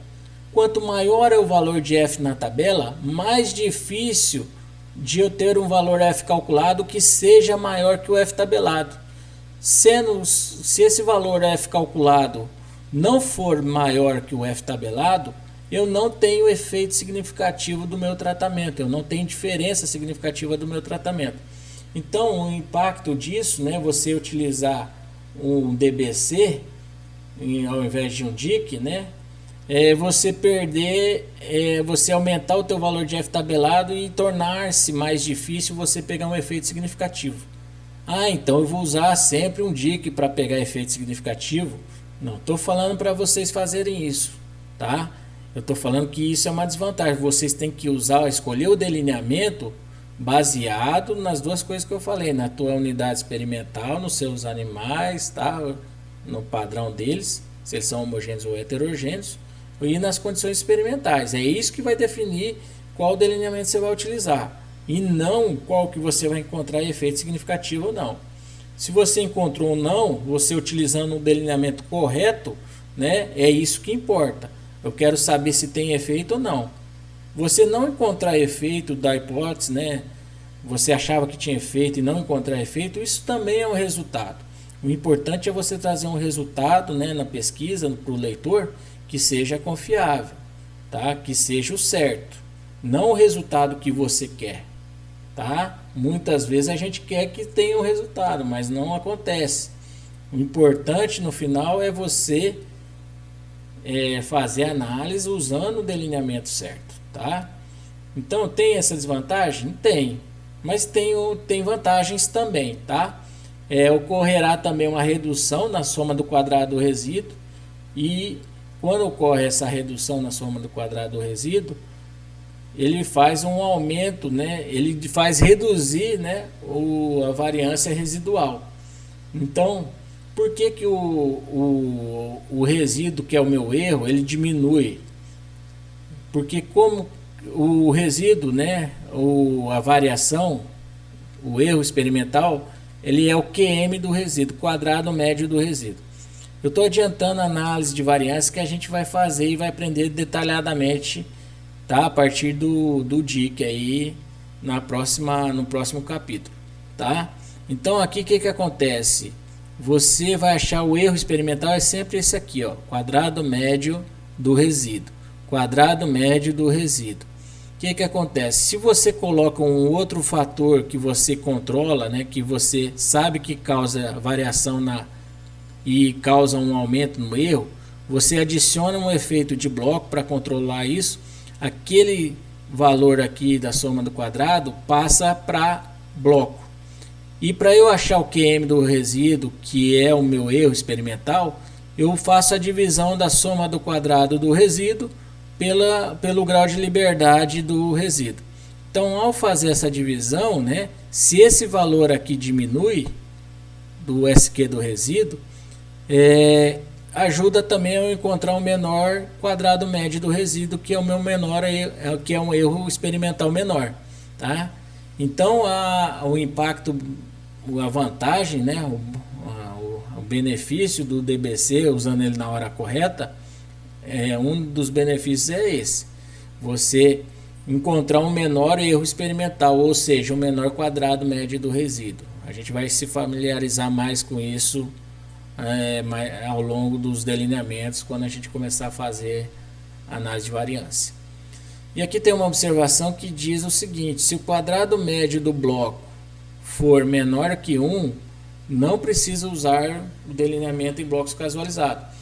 Quanto maior é o valor de F na tabela, mais difícil de eu ter um valor F calculado que seja maior que o F tabelado. Se esse valor F calculado não for maior que o F tabelado, eu não tenho efeito significativo do meu tratamento, eu não tenho diferença significativa do meu tratamento. Então, o impacto disso, né, você utilizar um DBC ao invés de um DIC, né, você você aumentar o teu valor de F tabelado e tornar-se mais difícil você pegar um efeito significativo. Ah, então eu vou usar sempre um DIC para pegar efeito significativo? Não estou falando para vocês fazerem isso, tá? Eu estou falando que isso é uma desvantagem. Vocês têm que escolher o delineamento baseado nas duas coisas que eu falei, na tua unidade experimental, nos seus animais, tá? No padrão deles, se eles são homogêneos ou heterogêneos, e nas condições experimentais. É isso que vai definir qual delineamento você vai utilizar, e não qual que você vai encontrar efeito significativo ou não. Se você encontrou ou não, você utilizando o delineamento correto, né, é isso que importa. Eu quero saber se tem efeito ou não. Você não encontrar efeito da hipótese, né? Você achava que tinha efeito e não encontrar efeito, isso também é um resultado. O importante é você trazer um resultado, né, na pesquisa para o leitor que seja confiável, tá? Que seja o certo, não o resultado que você quer, tá? Muitas vezes a gente quer que tenha um resultado, mas não acontece. O importante no final é você fazer a análise usando o delineamento certo, tá? Então tem essa desvantagem? Tem, mas tem vantagens também, tá? Ocorrerá também uma redução na soma do quadrado do resíduo, e quando ocorre essa redução na soma do quadrado do resíduo, ele faz um aumento, né? Ele faz reduzir, né, a variância residual. Então, por que que o resíduo, que é o meu erro, ele diminui? Porque como o resíduo, né, a variação, o erro experimental, ele é o QM do resíduo, quadrado médio do resíduo. Eu estou adiantando a análise de variância que a gente vai fazer e vai aprender detalhadamente, tá? A partir do DIC aí no próximo capítulo, tá? Então aqui o que acontece? Você vai achar o erro experimental é sempre esse aqui, ó, quadrado médio do resíduo, quadrado médio do resíduo. O que acontece? Se você coloca um outro fator que você controla, né, que você sabe que causa variação e causa um aumento no erro, você adiciona um efeito de bloco para controlar isso, aquele valor aqui da soma do quadrado passa para bloco. E para eu achar o QM do resíduo, que é o meu erro experimental, eu faço a divisão da soma do quadrado do resíduo pelo grau de liberdade do resíduo. Então, ao fazer essa divisão, né, se esse valor aqui diminui do SQ do resíduo, ajuda também a encontrar um menor quadrado médio do resíduo, que é o meu menor, que é um erro experimental menor, tá? Então, o impacto, a vantagem, né, o benefício do DBC, usando ele na hora correta, um dos benefícios é esse: você encontrar um menor erro experimental, ou seja, um menor quadrado médio do resíduo. A gente vai se familiarizar mais com isso ao longo dos delineamentos, quando a gente começar a fazer análise de variância. E aqui tem uma observação que diz o seguinte: se o quadrado médio do bloco for menor que 1, não precisa usar o delineamento em blocos casualizados.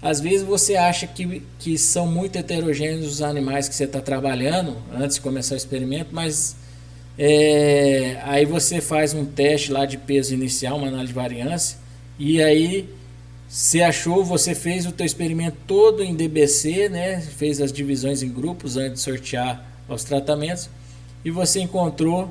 Às vezes você acha que são muito heterogêneos os animais que você está trabalhando antes de começar o experimento, mas aí você faz um teste lá de peso inicial, uma análise de variância, e aí você fez o teu experimento todo em DBC, né? Fez as divisões em grupos antes de sortear os tratamentos, e você encontrou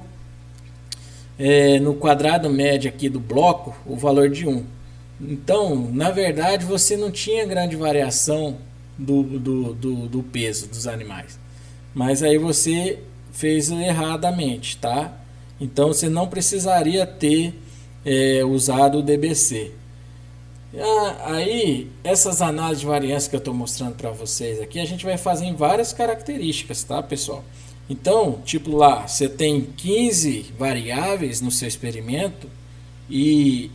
no quadrado médio aqui do bloco o valor de 1. Então, na verdade, você não tinha grande variação do peso dos animais, mas aí você fez erradamente, tá? Então você não precisaria ter usado o DBC. Aí, essas análises de variância que eu estou mostrando para vocês aqui, a gente vai fazer em várias características, tá, pessoal? Então, tipo lá, você tem 15 variáveis no seu experimento, e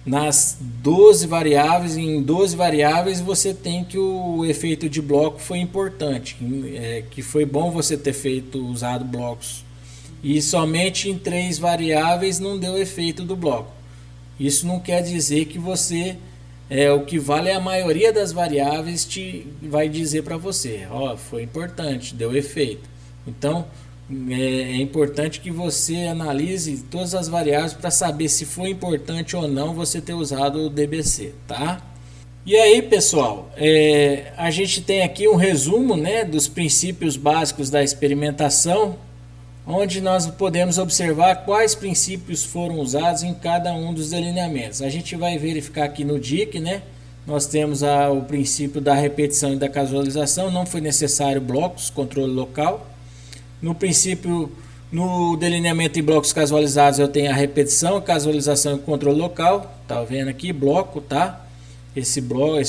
nas 12 variáveis, em 12 variáveis você tem que o efeito de bloco foi importante, que foi bom você ter usado blocos, e somente em 3 variáveis não deu efeito do bloco. Isso não quer dizer que você o que vale é a maioria das variáveis vai dizer para você, foi importante, deu efeito. Então é importante que você analise todas as variáveis para saber se foi importante ou não você ter usado o DBC, tá? E aí, pessoal, a gente tem aqui um resumo, né, dos princípios básicos da experimentação, onde nós podemos observar quais princípios foram usados em cada um dos delineamentos. A gente vai verificar aqui no DIC, né? Nós temos o princípio da repetição e da casualização, não foi necessário blocos, controle local. No princípio, no delineamento em blocos casualizados, eu tenho a repetição, casualização e controle local. Tá vendo aqui, bloco, tá? Esse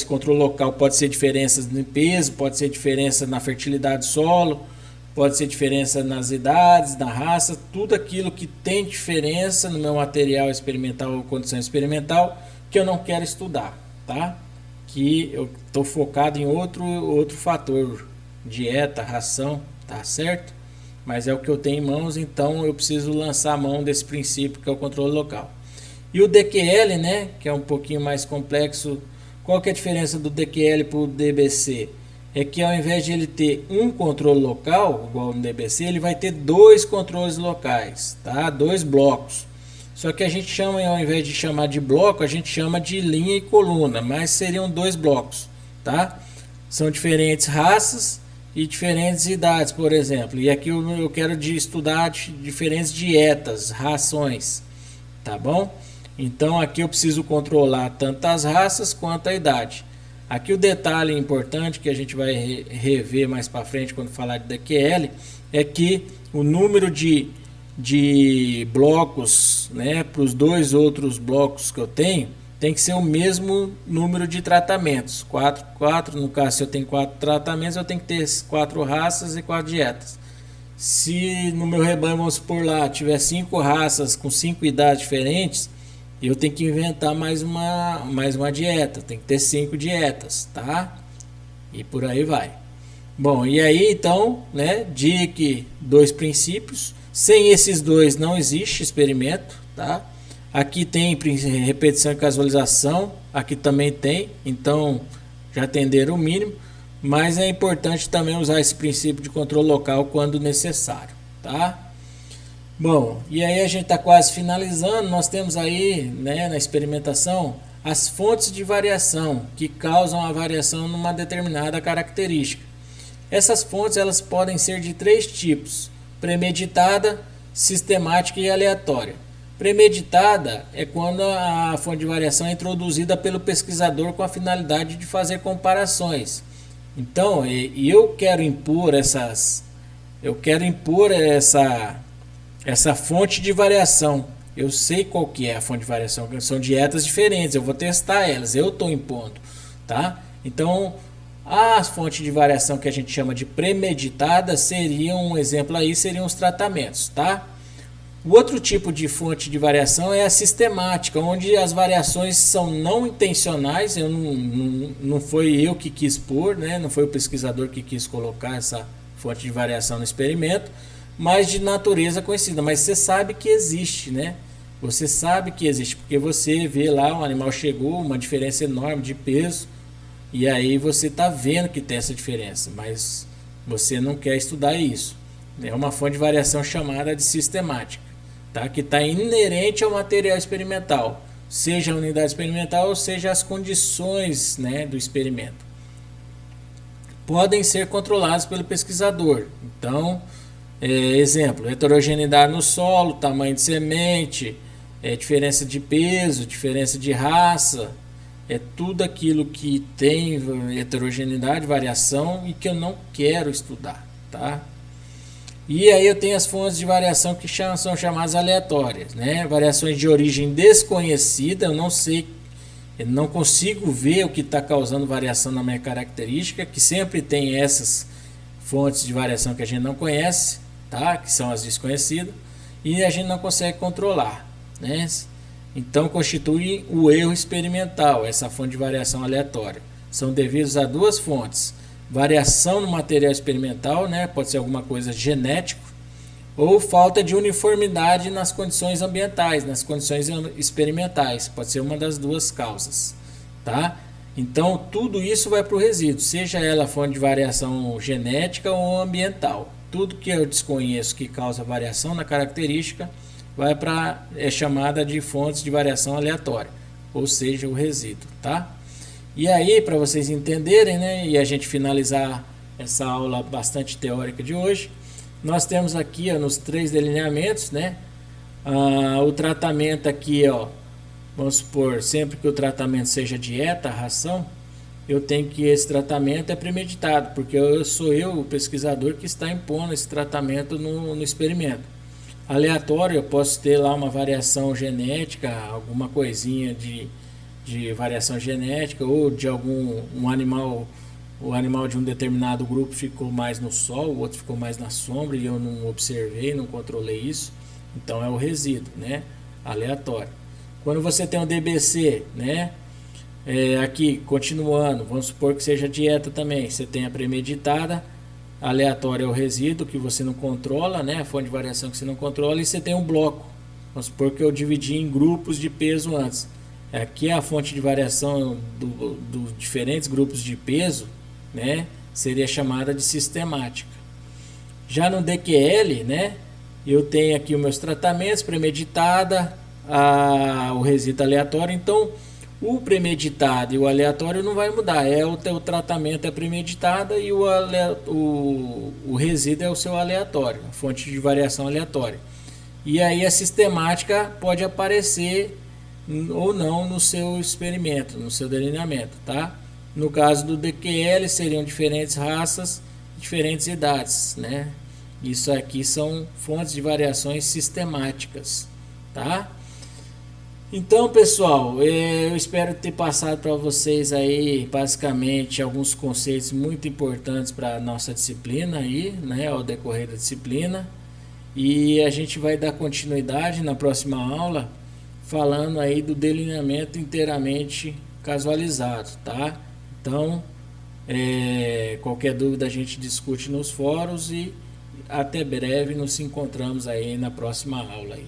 controle local pode ser diferenças no peso, pode ser diferença na fertilidade do solo, pode ser diferença nas idades, na raça, tudo aquilo que tem diferença no meu material experimental ou condição experimental que eu não quero estudar, tá? Que eu estou focado em outro fator, dieta, ração, tá certo? Mas é o que eu tenho em mãos, então eu preciso lançar a mão desse princípio que é o controle local. E o DQL, né, que é um pouquinho mais complexo. Qual que é a diferença do DQL para o DBC? É que ao invés de ele ter um controle local, igual no DBC, ele vai ter dois controles locais, tá? Dois blocos. Só que a gente chama, ao invés de chamar de bloco, a gente chama de linha e coluna, mas seriam dois blocos, tá? São diferentes raças e diferentes idades, por exemplo. E aqui eu quero estudar diferentes dietas, rações, tá bom? Então aqui eu preciso controlar tanto as raças quanto a idade. Aqui o detalhe importante que a gente vai rever mais para frente quando falar de DQL é que o número de blocos, né, para os dois outros blocos que eu tenho, tem que ser o mesmo número de tratamentos. 4, no caso, se eu tenho 4 tratamentos, eu tenho que ter 4 raças e 4 dietas. Se no meu rebanho, vamos supor lá, tiver 5 raças com 5 idades diferentes, eu tenho que inventar mais uma dieta, tem que ter 5 dietas, tá? E por aí vai. Bom, e aí então, né, DIC, 2 princípios. Sem esses dois não existe experimento, tá? Aqui tem repetição e casualização, aqui também tem, então já atenderam o mínimo, mas é importante também usar esse princípio de controle local quando necessário, tá? Bom, e aí a gente está quase finalizando. Nós temos aí, né, na experimentação, as fontes de variação que causam a variação numa determinada característica. Essas fontes elas podem ser de 3 tipos: premeditada, sistemática e aleatória. Premeditada é quando a fonte de variação é introduzida pelo pesquisador com a finalidade de fazer comparações. Então, eu quero impor essa fonte de variação. Eu sei qual que é a fonte de variação, são dietas diferentes, eu vou testar elas, eu estou impondo, tá? Então, a fonte de variação que a gente chama de premeditada seria um exemplo aí, seriam os tratamentos, tá? O outro tipo de fonte de variação é a sistemática, onde as variações são não intencionais. Não foi eu que quis pôr, né? Não foi o pesquisador que quis colocar essa fonte de variação no experimento, mas de natureza conhecida. Mas você sabe que existe, né? Você sabe que existe, porque você vê lá, um animal chegou, uma diferença enorme de peso, e aí você está vendo que tem essa diferença, mas você não quer estudar isso. É uma fonte de variação chamada de sistemática, tá? Que está inerente ao material experimental, seja a unidade experimental ou seja as condições, né, do experimento. Podem ser controlados pelo pesquisador. Então, exemplo, heterogeneidade no solo, tamanho de semente, diferença de peso, diferença de raça, tudo aquilo que tem heterogeneidade, variação e que eu não quero estudar, tá? E aí eu tenho as fontes de variação que são chamadas aleatórias, né? Variações de origem desconhecida, eu não sei, eu não consigo ver o que está causando variação na minha característica, que sempre tem essas fontes de variação que a gente não conhece, tá? Que são as desconhecidas, e a gente não consegue controlar, né? Então constitui o erro experimental, essa fonte de variação aleatória. São devidos a 2 fontes: variação no material experimental, né? Pode ser alguma coisa genético, ou falta de uniformidade nas condições ambientais, nas condições experimentais. Pode ser uma das 2 causas, tá? Então tudo isso vai para o resíduo, seja ela fonte de variação genética ou ambiental. Tudo que eu desconheço que causa variação na característica vai para chamada de fontes de variação aleatória, ou seja, o resíduo, tá? E aí, para vocês entenderem, né, e a gente finalizar essa aula bastante teórica de hoje, nós temos aqui, ó, nos 3 delineamentos, né, o tratamento aqui, ó, vamos supor, sempre que o tratamento seja dieta, ração, eu tenho que esse tratamento é premeditado, porque sou eu, o pesquisador, que está impondo esse tratamento no experimento. Aleatório, eu posso ter lá uma variação genética, alguma coisinha de variação genética, ou de um animal o animal de um determinado grupo ficou mais no sol, o outro ficou mais na sombra e eu não observei, não controlei isso. Então é o resíduo, né? Aleatório. Quando você tem um DBC, né? Aqui, continuando, vamos supor que seja dieta também. Você tem a premeditada, aleatória é o resíduo que você não controla, né? A fonte de variação que você não controla, e você tem um bloco. Vamos supor que eu dividi em grupos de peso antes. Aqui é a fonte de variação dos diferentes grupos de peso, né? Seria chamada de sistemática. Já no DQL, né? Eu tenho aqui os meus tratamentos, premeditada, o resíduo aleatório. Então, o premeditado e o aleatório não vai mudar. O teu tratamento é premeditada e o resíduo é o seu aleatório, a fonte de variação aleatória. E aí a sistemática pode aparecer ou não no seu experimento, no seu delineamento, tá? No caso do DQL seriam diferentes raças, diferentes idades, né? Isso aqui são fontes de variações sistemáticas, tá? Então, pessoal, eu espero ter passado para vocês aí basicamente alguns conceitos muito importantes para a nossa disciplina aí, né, ao decorrer da disciplina. E a gente vai dar continuidade na próxima aula falando aí do delineamento inteiramente casualizado, tá? Então, qualquer dúvida a gente discute nos fóruns e até breve nos encontramos aí na próxima aula aí.